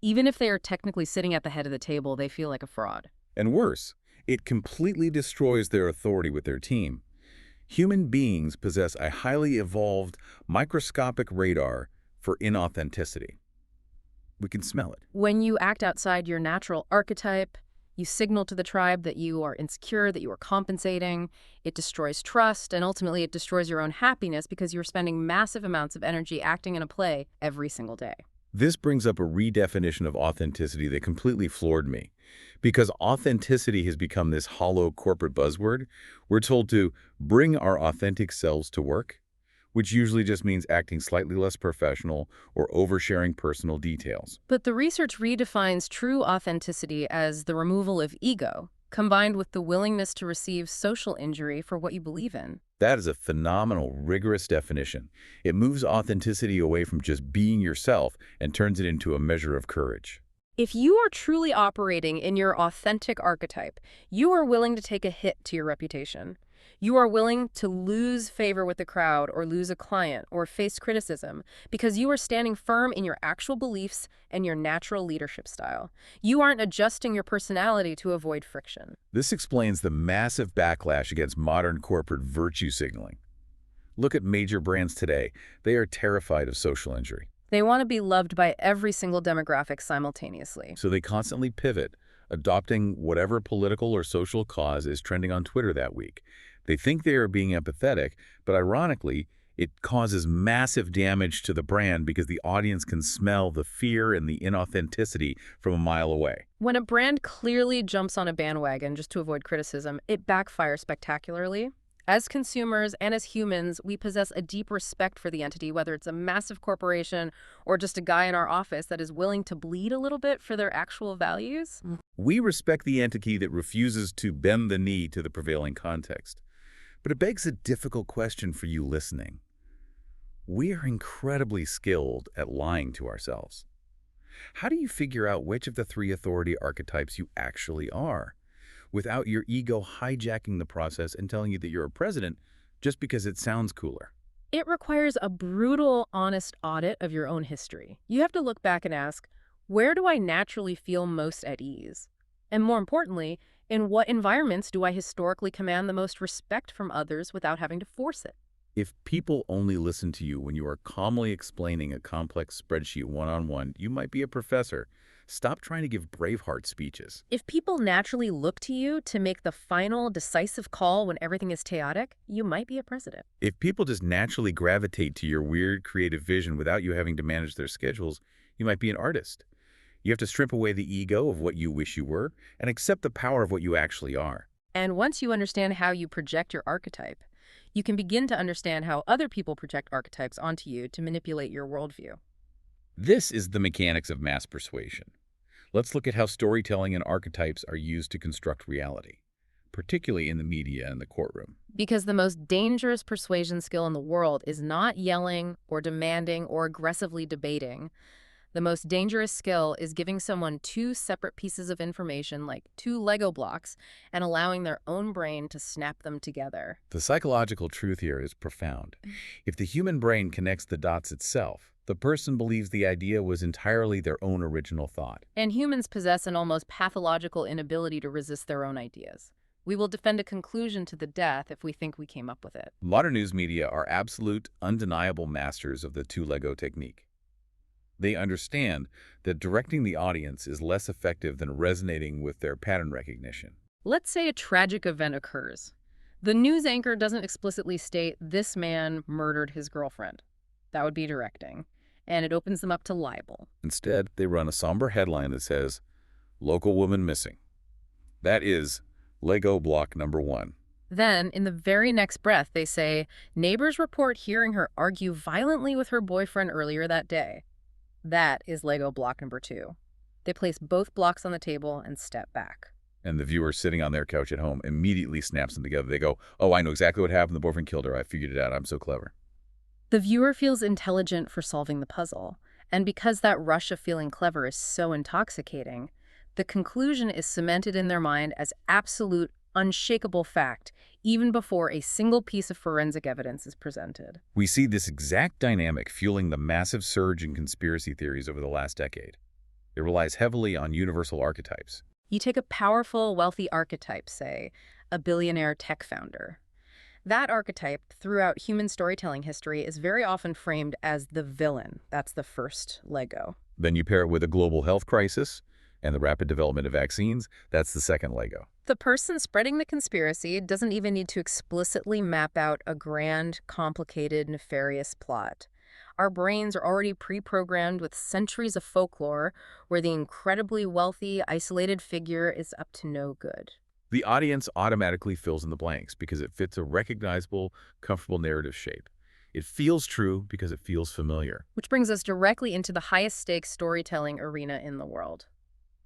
Even if they are technically sitting at the head of the table, they feel like a fraud. And worse, it completely destroys their authority with their team. Human beings possess a highly evolved, microscopic radar for inauthenticity. We can smell it. When you act outside your natural archetype, you signal to the tribe that you are insecure, that you are compensating. It destroys trust, and ultimately it destroys your own happiness because you're spending massive amounts of energy acting in a play every single day. This brings up a redefinition of authenticity that completely floored me. Because authenticity has become this hollow corporate buzzword, we're told to bring our authentic selves to work, which usually just means acting slightly less professional or oversharing personal details. But the research redefines true authenticity as the removal of ego, combined with the willingness to receive social injury for what you believe in. That is a phenomenal, rigorous definition. It moves authenticity away from just being yourself and turns it into a measure of courage. If you are truly operating in your authentic archetype, you are willing to take a hit to your reputation. You are willing to lose favor with the crowd or lose a client or face criticism because you are standing firm in your actual beliefs and your natural leadership style. You aren't adjusting your personality to avoid friction. This explains the massive backlash against modern corporate virtue signaling. Look at major brands today. They are terrified of social injury. They want to be loved by every single demographic simultaneously. So they constantly pivot, adopting whatever political or social cause is trending on Twitter that week. They think they are being empathetic, but ironically, it causes massive damage to the brand because the audience can smell the fear and the inauthenticity from a mile away. When a brand clearly jumps on a bandwagon just to avoid criticism, it backfires spectacularly. As consumers and as humans, we possess a deep respect for the entity, whether it's a massive corporation or just a guy in our office that is willing to bleed a little bit for their actual values. We respect the entity that refuses to bend the knee to the prevailing context. But it begs a difficult question for you listening. We are incredibly skilled at lying to ourselves. How do you figure out which of the three authority archetypes you actually are, without your ego hijacking the process and telling you that you're a president just because it sounds cooler? It requires a brutal, honest audit of your own history. You have to look back and ask, where do I naturally feel most at ease? And more importantly, in what environments do I historically command the most respect from others without having to force it? If people only listen to you when you are calmly explaining a complex spreadsheet one-on-one, you might be a professor. Stop trying to give Braveheart speeches. If people naturally look to you to make the final, decisive call when everything is chaotic, you might be a president. If people just naturally gravitate to your weird creative vision without you having to manage their schedules, you might be an artist. You have to strip away the ego of what you wish you were and accept the power of what you actually are. And once you understand how you project your archetype, you can begin to understand how other people project archetypes onto you to manipulate your worldview. This is the mechanics of mass persuasion. Let's look at how storytelling and archetypes are used to construct reality, particularly in the media and the courtroom. Because the most dangerous persuasion skill in the world is not yelling or demanding or aggressively debating. The most dangerous skill is giving someone two separate pieces of information, like two Lego blocks, and allowing their own brain to snap them together. The psychological truth here is profound. If the human brain connects the dots itself, the person believes the idea was entirely their own original thought. And humans possess an almost pathological inability to resist their own ideas. We will defend a conclusion to the death if we think we came up with it. Modern news media are absolute, undeniable masters of the two Lego technique. They understand that directing the audience is less effective than resonating with their pattern recognition. Let's say a tragic event occurs. The news anchor doesn't explicitly state this man murdered his girlfriend. That would be directing. And it opens them up to libel. Instead, they run a somber headline that says, "Local woman missing." That is Lego block number one. Then, in the very next breath, they say, neighbors report hearing her argue violently with her boyfriend earlier that day. That is Lego block number two. They place both blocks on the table and step back. And the viewer sitting on their couch at home immediately snaps them together. They go, "Oh, I know exactly what happened. The boyfriend killed her. I figured it out. I'm so clever." The viewer feels intelligent for solving the puzzle. And because that rush of feeling clever is so intoxicating, the conclusion is cemented in their mind as absolute, unshakable fact, even before a single piece of forensic evidence is presented. We see this exact dynamic fueling the massive surge in conspiracy theories over the last decade. It relies heavily on universal archetypes. You take a powerful, wealthy archetype, say, a billionaire tech founder. That archetype, throughout human storytelling history, is very often framed as the villain. That's the first Lego. Then you pair it with a global health crisis and the rapid development of vaccines. That's the second Lego. The person spreading the conspiracy doesn't even need to explicitly map out a grand, complicated, nefarious plot. Our brains are already pre-programmed with centuries of folklore where the incredibly wealthy, isolated figure is up to no good. The audience automatically fills in the blanks because it fits a recognizable, comfortable narrative shape. It feels true because it feels familiar. Which brings us directly into the highest stakes storytelling arena in the world.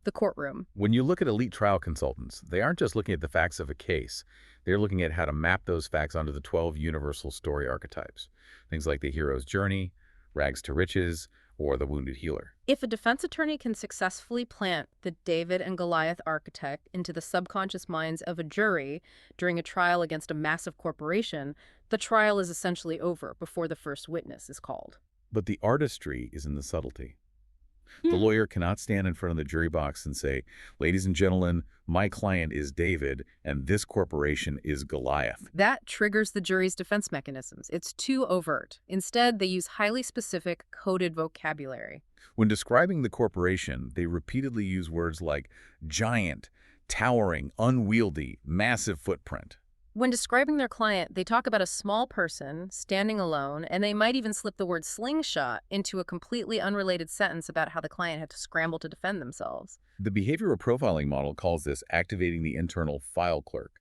The courtroom. When you look at elite trial consultants, they aren't just looking at the facts of a case. They're looking at how to map those facts onto the 12 universal story archetypes. Things like the hero's journey, rags to riches, or the wounded healer. If a defense attorney can successfully plant the David and Goliath archetype into the subconscious minds of a jury during a trial against a massive corporation, the trial is essentially over before the first witness is called. But the artistry is in the subtlety. The lawyer cannot stand in front of the jury box and say, "Ladies and gentlemen, my client is David, and this corporation is Goliath." That triggers the jury's defense mechanisms. It's too overt. Instead, they use highly specific, coded vocabulary. When describing the corporation, they repeatedly use words like giant, towering, unwieldy, massive footprint. When describing their client, they talk about a small person standing alone, and they might even slip the word slingshot into a completely unrelated sentence about how the client had to scramble to defend themselves. The behavioral profiling model calls this activating the internal file clerk.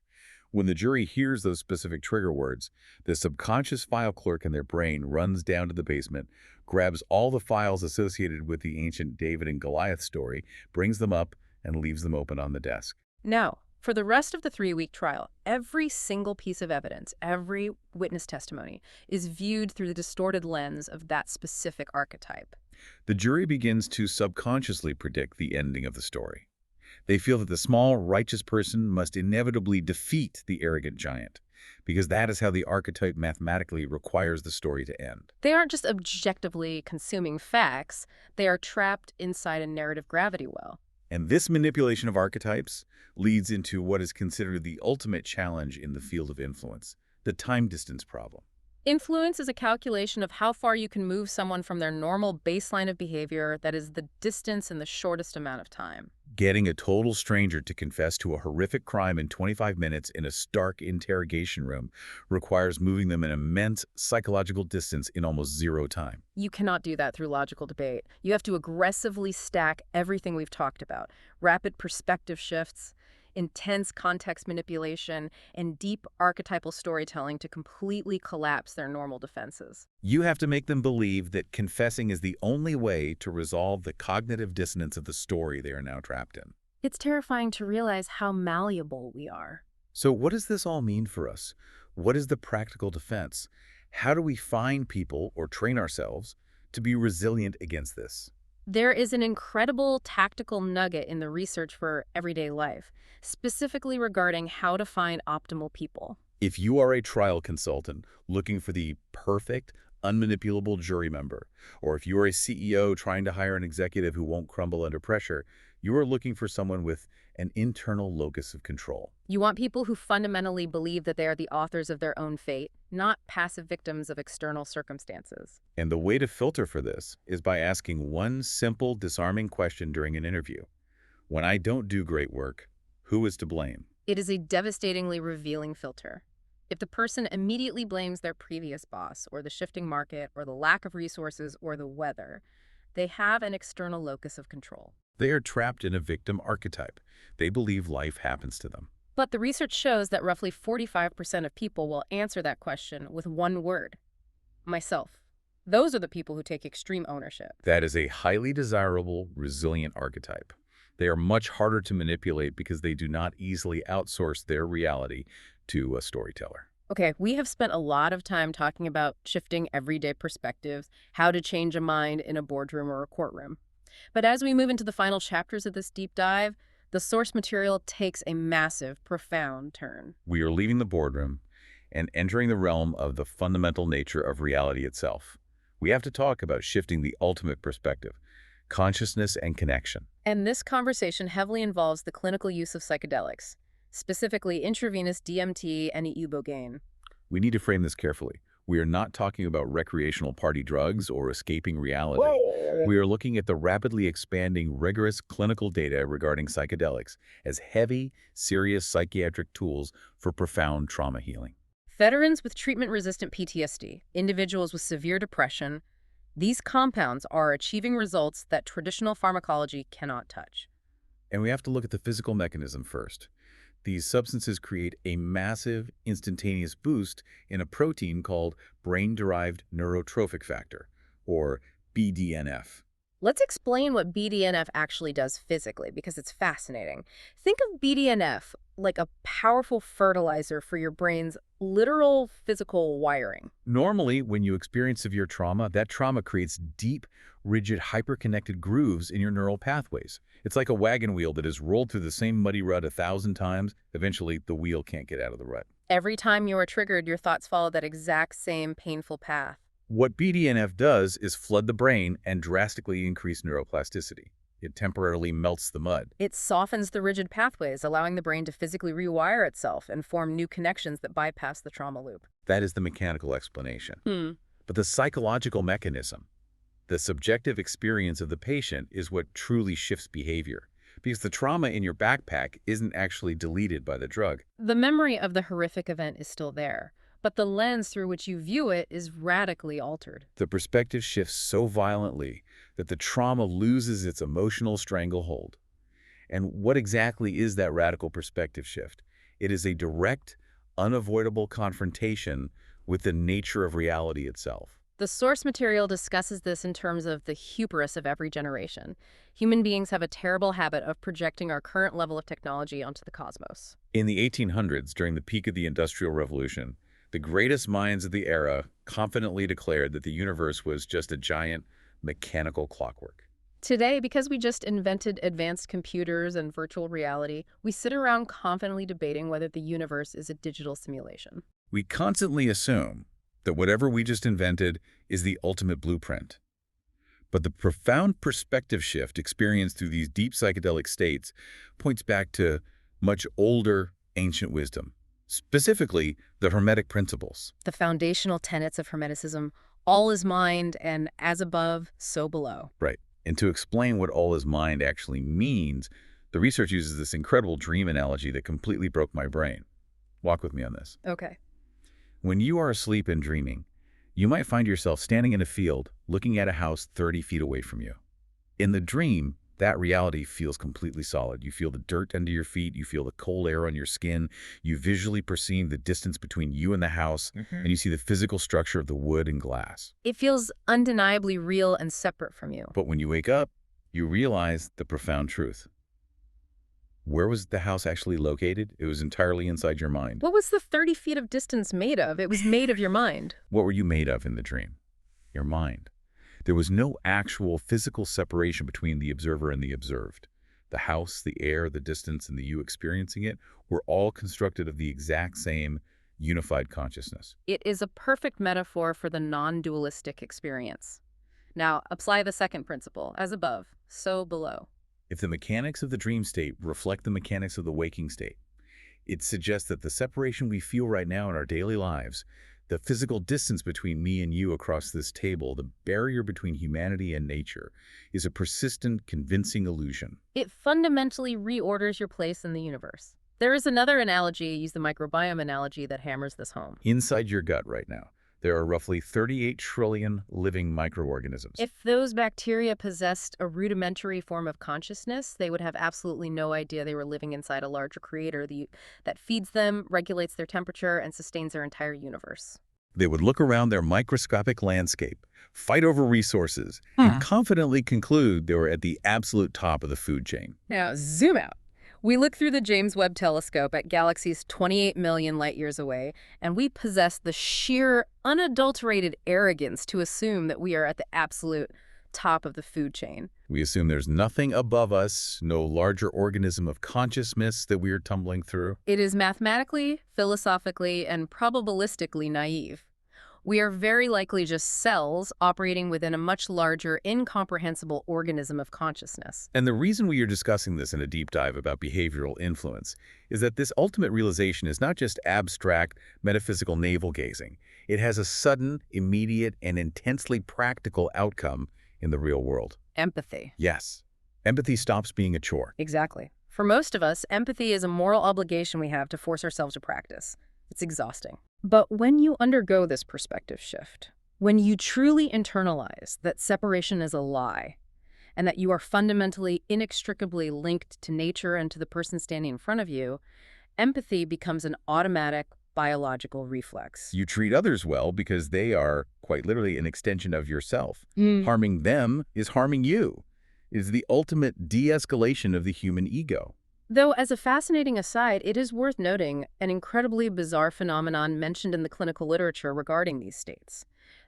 When the jury hears those specific trigger words, the subconscious file clerk in their brain runs down to the basement, grabs all the files associated with the ancient David and Goliath story, brings them up, and leaves them open on the desk. Now, for the rest of the 3-week trial, every single piece of evidence, every witness testimony, is viewed through the distorted lens of that specific archetype. The jury begins to subconsciously predict the ending of the story. They feel that the small, righteous person must inevitably defeat the arrogant giant, because that is how the archetype mathematically requires the story to end. They aren't just objectively consuming facts, they are trapped inside a narrative gravity well. And this manipulation of archetypes leads into what is considered the ultimate challenge in the field of influence, the time distance problem. Influence is a calculation of how far you can move someone from their normal baseline of behavior that is the distance in the shortest amount of time. Getting a total stranger to confess to a horrific crime in 25 minutes in a stark interrogation room requires moving them an immense psychological distance in almost zero time. You cannot do that through logical debate. You have to aggressively stack everything we've talked about. Rapid perspective shifts, intense context manipulation, and deep archetypal storytelling to completely collapse their normal defenses. You have to make them believe that confessing is the only way to resolve the cognitive dissonance of the story they are now trapped in. It's terrifying to realize how malleable we are. So what does this all mean for us? What is the practical defense? How do we find people or train ourselves to be resilient against this? There is an incredible tactical nugget in the research for everyday life, specifically regarding how to find optimal people. If you are a trial consultant looking for the perfect, unmanipulable jury member, or if you are a CEO trying to hire an executive who won't crumble under pressure, you are looking for someone with an internal locus of control. You want people who fundamentally believe that they are the authors of their own fate. not passive victims of external circumstances. And the way to filter for this is by asking one simple, disarming question during an interview. When I don't do great work, who is to blame? It is a devastatingly revealing filter. If the person immediately blames their previous boss, or the shifting market, or the lack of resources, or the weather, they have an external locus of control. They are trapped in a victim archetype. They believe life happens to them. But the research shows that roughly 45% of people will answer that question with one word: myself. Those are the people who take extreme ownership. That is a highly desirable, resilient archetype. They are much harder to manipulate because they do not easily outsource their reality to a storyteller. Okay, we have spent a lot of time talking about shifting everyday perspectives, how to change a mind in a boardroom or a courtroom. But as we move into the final chapters of this deep dive, the source material takes a massive, profound turn. We are leaving the boardroom and entering the realm of the fundamental nature of reality itself. We have to talk about shifting the ultimate perspective, consciousness and connection. And this conversation heavily involves the clinical use of psychedelics, specifically intravenous DMT and ibogaine. We need to frame this carefully. We are not talking about recreational party drugs or escaping reality. We are looking at the rapidly expanding, rigorous clinical data regarding psychedelics as heavy, serious psychiatric tools for profound trauma healing. Veterans with treatment-resistant PTSD, individuals with severe depression, these compounds are achieving results that traditional pharmacology cannot touch. And we have to look at the physical mechanism first. These substances create a massive, instantaneous boost in a protein called brain-derived neurotrophic factor, or BDNF. Let's explain what BDNF actually does physically, because it's fascinating. Think of BDNF like a powerful fertilizer for your brain's literal physical wiring. Normally, when you experience severe trauma, that trauma creates deep, rigid, hyperconnected grooves in your neural pathways. It's like a wagon wheel that has rolled through the same muddy rut 1,000 times. Eventually, the wheel can't get out of the rut. Every time you are triggered, your thoughts follow that exact same painful path. What BDNF does is flood the brain and drastically increase neuroplasticity. It temporarily melts the mud. It softens the rigid pathways, allowing the brain to physically rewire itself and form new connections that bypass the trauma loop. That is the mechanical explanation. But the psychological mechanism, the subjective experience of the patient, is what truly shifts behavior. Because the trauma in your backpack isn't actually deleted by the drug. The memory of the horrific event is still there, but the lens through which you view it is radically altered. The perspective shifts so violently that the trauma loses its emotional stranglehold. And what exactly is that radical perspective shift? It is a direct, unavoidable confrontation with the nature of reality itself. The source material discusses this in terms of the hubris of every generation. Human beings have a terrible habit of projecting our current level of technology onto the cosmos. In the 1800s, during the peak of the Industrial Revolution, the greatest minds of the era confidently declared that the universe was just a giant mechanical clockwork. Today, because we just invented advanced computers and virtual reality, we sit around confidently debating whether the universe is a digital simulation. We constantly assume that whatever we just invented is the ultimate blueprint. But the profound perspective shift experienced through these deep psychedelic states points back to much older, ancient wisdom. Specifically, the Hermetic principles. The foundational tenets of Hermeticism: all is mind, and as above, so below. Right. And to explain what all is mind actually means, the research uses this incredible dream analogy that completely broke my brain. Walk with me on this. Okay. When you are asleep and dreaming, you might find yourself standing in a field looking at a house 30 feet away from you. In the dream, that reality feels completely solid. You feel the dirt under your feet, you feel the cold air on your skin, you visually perceive the distance between you and the house, and you see the physical structure of the wood and glass. It feels undeniably real and separate from you. But when you wake up, you realize the profound truth. Where was the house actually located? It was entirely inside your mind. What was the 30 feet of distance made of? It was made of your mind. What were you made of in the dream? Your mind. There was no actual physical separation between the observer and the observed. The house, the air, the distance, and the you experiencing it were all constructed of the exact same unified consciousness. It is a perfect metaphor for the non-dualistic experience. Now, apply the second principle: as above, so below. If the mechanics of the dream state reflect the mechanics of the waking state, it suggests that the separation we feel right now in our daily lives, The physical distance between me and you across this table, the barrier between humanity and nature, is a persistent, convincing illusion. It fundamentally reorders your place in the universe. There is another analogy, use the microbiome analogy, that hammers this home. Inside your gut right now, there are roughly 38 trillion living microorganisms. If those bacteria possessed a rudimentary form of consciousness, they would have absolutely no idea they were living inside a larger creator that feeds them, regulates their temperature, and sustains their entire universe. They would look around their microscopic landscape, fight over resources, and confidently conclude they were at the absolute top of the food chain. Now, zoom out. We look through the James Webb Telescope at galaxies 28 million light-years away, and we possess the sheer, unadulterated arrogance to assume that we are at the absolute top of the food chain. We assume there's nothing above us, no larger organism of consciousness that we are tumbling through. It is mathematically, philosophically, and probabilistically naive. We are very likely just cells operating within a much larger, incomprehensible organism of consciousness. And the reason we are discussing this in a deep dive about behavioral influence is that this ultimate realization is not just abstract, metaphysical navel-gazing. It has a sudden, immediate, and intensely practical outcome in the real world. Empathy. Yes. Empathy stops being a chore. Exactly. For most of us, empathy is a moral obligation we have to force ourselves to practice. It's exhausting. But when you undergo this perspective shift, when you truly internalize that separation is a lie, and that you are fundamentally, inextricably linked to nature and to the person standing in front of you, empathy becomes an automatic biological reflex. You treat others well because they are, quite literally, an extension of yourself. Harming them is harming you. It is the ultimate de-escalation of the human ego. Though, as a fascinating aside, it is worth noting an incredibly bizarre phenomenon mentioned in the clinical literature regarding these states.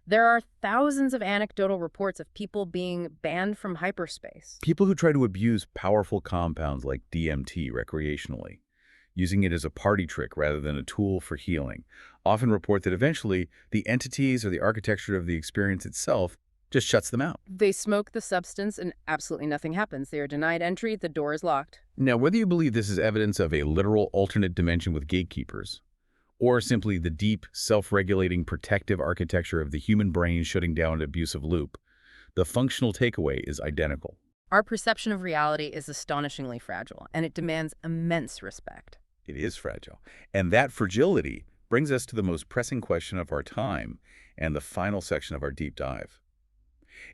There are thousands of anecdotal reports of people being banned from hyperspace. People who try to abuse powerful compounds like DMT recreationally, using it as a party trick rather than a tool for healing, often report that eventually the entities or the architecture of the experience itself just shuts them out. They smoke the substance and absolutely nothing happens. They are denied entry, the door is locked. Now, whether you believe this is evidence of a literal alternate dimension with gatekeepers, or simply the deep, self-regulating protective architecture of the human brain shutting down an abusive loop, the functional takeaway is identical. Our perception of reality is astonishingly fragile, and it demands immense respect. It is fragile. And that fragility brings us to the most pressing question of our time and the final section of our deep dive.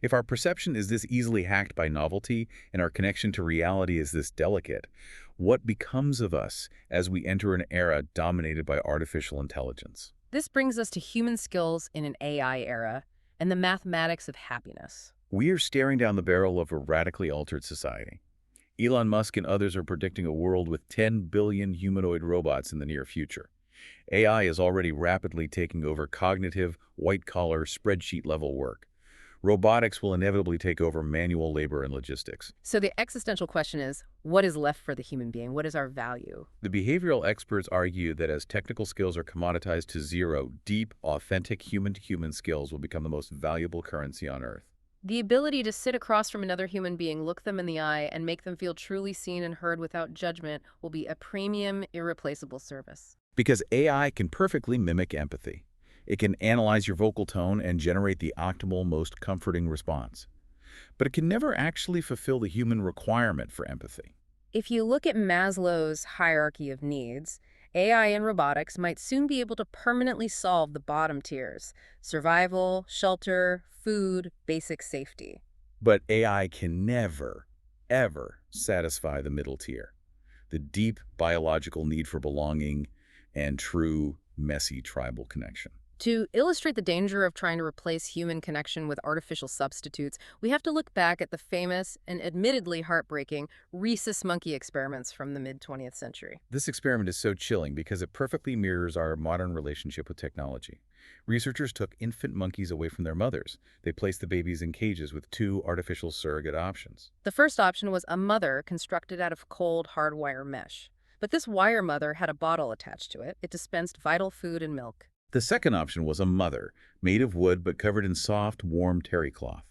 If our perception is this easily hacked by novelty and our connection to reality is this delicate, what becomes of us as we enter an era dominated by artificial intelligence? This brings us to human skills in an AI era and the mathematics of happiness. We are staring down the barrel of a radically altered society. Elon Musk and others are predicting a world with 10 billion humanoid robots in the near future. AI is already rapidly taking over cognitive, white-collar, spreadsheet-level work. Robotics will inevitably take over manual labor and logistics. So the existential question is, what is left for the human being? What is our value? The behavioral experts argue that as technical skills are commoditized to zero, deep, authentic human-to-human skills will become the most valuable currency on Earth. The ability to sit across from another human being, look them in the eye, and make them feel truly seen and heard without judgment will be a premium, irreplaceable service. Because AI can perfectly mimic empathy. It can analyze your vocal tone and generate the optimal, most comforting response. But it can never actually fulfill the human requirement for empathy. If you look at Maslow's hierarchy of needs, AI and robotics might soon be able to permanently solve the bottom tiers: survival, shelter, food, basic safety. But AI can never, ever satisfy the middle tier, the deep biological need for belonging and true, messy tribal connection. To illustrate the danger of trying to replace human connection with artificial substitutes, we have to look back at the famous and admittedly heartbreaking rhesus monkey experiments from the mid-20th century. This experiment is so chilling because it perfectly mirrors our modern relationship with technology. Researchers took infant monkeys away from their mothers. They placed the babies in cages with two artificial surrogate options. The first option was a mother constructed out of cold, hard wire mesh. But this wire mother had a bottle attached to it. It dispensed vital food and milk. The second option was a mother, made of wood but covered in soft, warm terry cloth.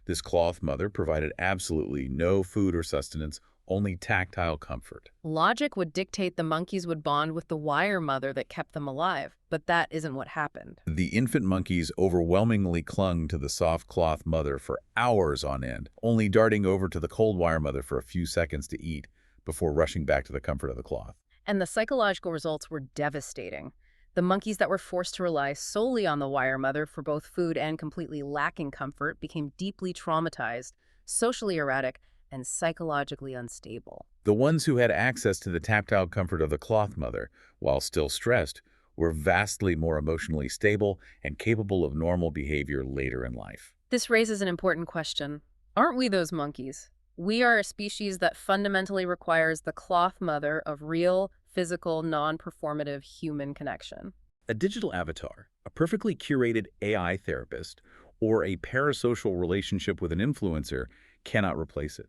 This cloth mother provided absolutely no food or sustenance, only tactile comfort. Logic would dictate the monkeys would bond with the wire mother that kept them alive, but that isn't what happened. The infant monkeys overwhelmingly clung to the soft cloth mother for hours on end, only darting over to the cold wire mother for a few seconds to eat before rushing back to the comfort of the cloth. And the psychological results were devastating. The monkeys that were forced to rely solely on the wire mother for both food and completely lacking comfort became deeply traumatized, socially erratic, and psychologically unstable. The ones who had access to the tactile comfort of the cloth mother, while still stressed, were vastly more emotionally stable and capable of normal behavior later in life. This raises an important question. Aren't we those monkeys? We are a species that fundamentally requires the cloth mother of real, physical, non-performative human connection. A digital avatar, a perfectly curated AI therapist, or a parasocial relationship with an influencer cannot replace it.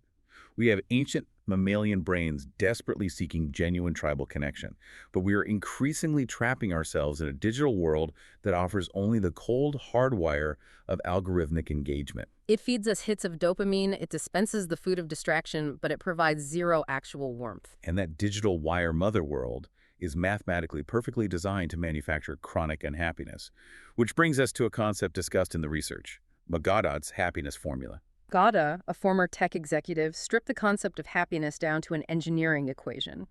We have ancient mammalian brains desperately seeking genuine tribal connection, but we are increasingly trapping ourselves in a digital world that offers only the cold hardwire of algorithmic engagement. It feeds us hits of dopamine, it dispenses the food of distraction, but it provides zero actual warmth. And that digital wire mother world is mathematically perfectly designed to manufacture chronic unhappiness, which brings us to a concept discussed in the research, Goddard's happiness formula. Goddard, a former tech executive, stripped the concept of happiness down to an engineering equation.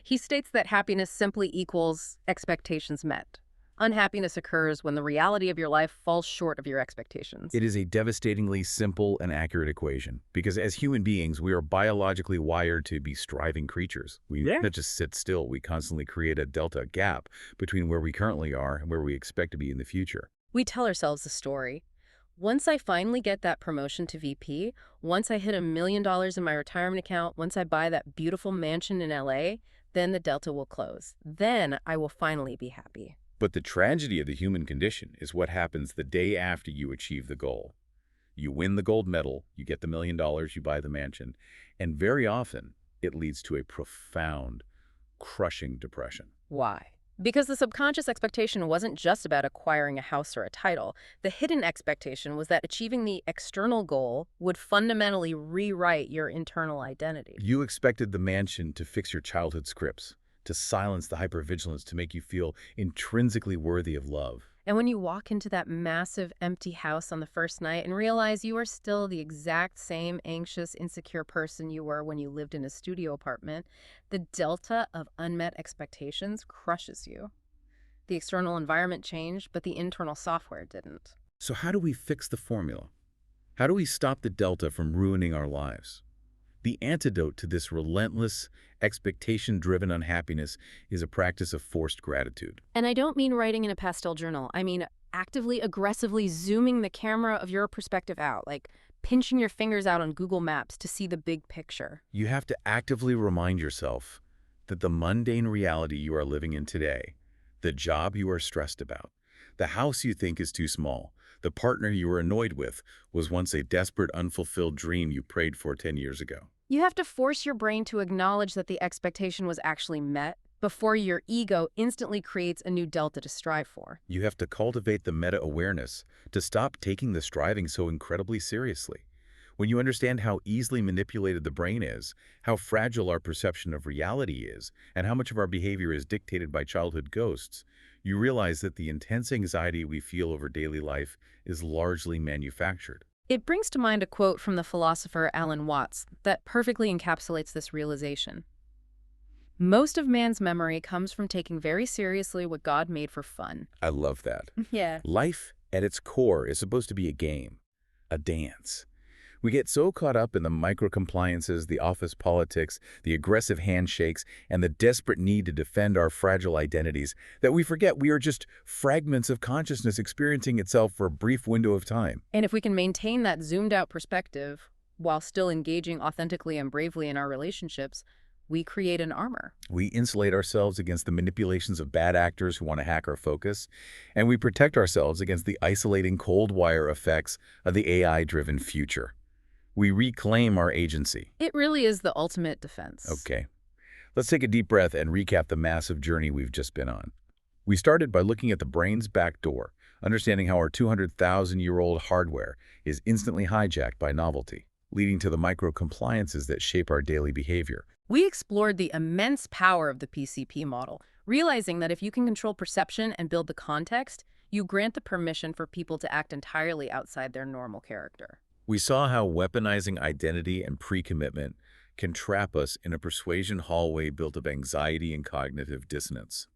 He states that happiness simply equals expectations met. Unhappiness occurs when the reality of your life falls short of your expectations. It is a devastatingly simple and accurate equation, because as human beings, we are biologically wired to be striving creatures. We don't just sit still. We constantly create a delta gap between where we currently are and where we expect to be in the future. We tell ourselves a story. Once I finally get that promotion to VP, once I hit $1 million in my retirement account, once I buy that beautiful mansion in LA, then the delta will close. Then I will finally be happy. But the tragedy of the human condition is what happens the day after you achieve the goal. You win the gold medal, you get the $1 million, you buy the mansion, and very often it leads to a profound, crushing depression. Why? Because the subconscious expectation wasn't just about acquiring a house or a title. The hidden expectation was that achieving the external goal would fundamentally rewrite your internal identity. You expected the mansion to fix your childhood scripts, to silence the hypervigilance, to make you feel intrinsically worthy of love. And when you walk into that massive empty house on the first night and realize you are still the exact same anxious, insecure person you were when you lived in a studio apartment, the delta of unmet expectations crushes you. The external environment changed, but the internal software didn't. So how do we fix the formula? How do we stop the delta from ruining our lives? The antidote to this relentless, expectation-driven unhappiness is a practice of forced gratitude. And I don't mean writing in a pastel journal. I mean actively, aggressively zooming the camera of your perspective out, like pinching your fingers out on Google Maps to see the big picture. You have to actively remind yourself that the mundane reality you are living in today, the job you are stressed about, the house you think is too small, the partner you were annoyed with, was once a desperate, unfulfilled dream you prayed for 10 years ago. You have to force your brain to acknowledge that the expectation was actually met before your ego instantly creates a new delta to strive for. You have to cultivate the meta-awareness to stop taking the striving so incredibly seriously. When you understand how easily manipulated the brain is, how fragile our perception of reality is, and how much of our behavior is dictated by childhood ghosts, you realize that the intense anxiety we feel over daily life is largely manufactured. It brings to mind a quote from the philosopher Alan Watts that perfectly encapsulates this realization. Most of man's memory comes from taking very seriously what God made for fun. I love that. Yeah. Life, at its core, is supposed to be a game, a dance. We get so caught up in the micro-compliances, the office politics, the aggressive handshakes, and the desperate need to defend our fragile identities that we forget we are just fragments of consciousness experiencing itself for a brief window of time. And if we can maintain that zoomed-out perspective while still engaging authentically and bravely in our relationships, we create an armor. We insulate ourselves against the manipulations of bad actors who want to hack our focus, and we protect ourselves against the isolating cold wire effects of the AI-driven future. We reclaim our agency. It really is the ultimate defense. Okay. Let's take a deep breath and recap the massive journey we've just been on. We started by looking at the brain's back door, understanding how our 200,000-year-old hardware is instantly hijacked by novelty. leading to the micro-compliances that shape our daily behavior. We explored the immense power of the PCP model, realizing that if you can control perception and build the context, you grant the permission for people to act entirely outside their normal character. We saw how weaponizing identity and pre-commitment can trap us in a persuasion hallway built of anxiety and cognitive dissonance.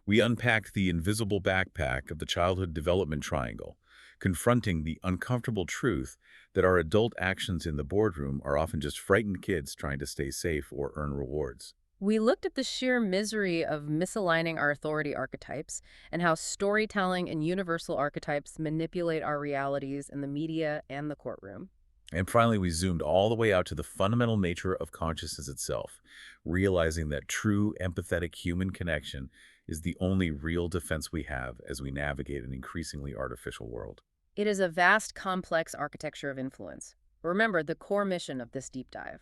We unpacked the invisible backpack of the childhood development triangle, confronting the uncomfortable truth that our adult actions in the boardroom are often just frightened kids trying to stay safe or earn rewards. We looked at the sheer misery of misaligning our authority archetypes and how storytelling and universal archetypes manipulate our realities in the media and the courtroom. And finally, we zoomed all the way out to the fundamental nature of consciousness itself, realizing that true, empathetic human connection is the only real defense we have as we navigate an increasingly artificial world. It is a vast, complex architecture of influence. Remember the core mission of this deep dive.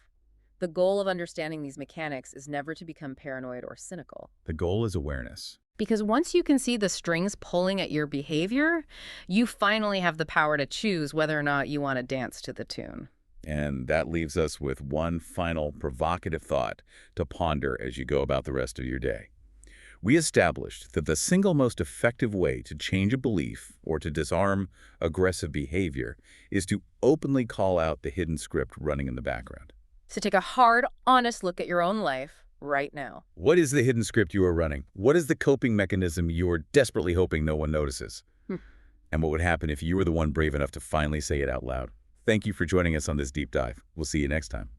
The goal of understanding these mechanics is never to become paranoid or cynical. The goal is awareness. Because once you can see the strings pulling at your behavior, you finally have the power to choose whether or not you want to dance to the tune. And that leaves us with one final provocative thought to ponder as you go about the rest of your day. We established that the single most effective way to change a belief or to disarm aggressive behavior is to openly call out the hidden script running in the background. So take a hard, honest look at your own life right now. What is the hidden script you are running? What is the coping mechanism you are desperately hoping no one notices? And what would happen if you were the one brave enough to finally say it out loud? Thank you for joining us on this deep dive. We'll see you next time.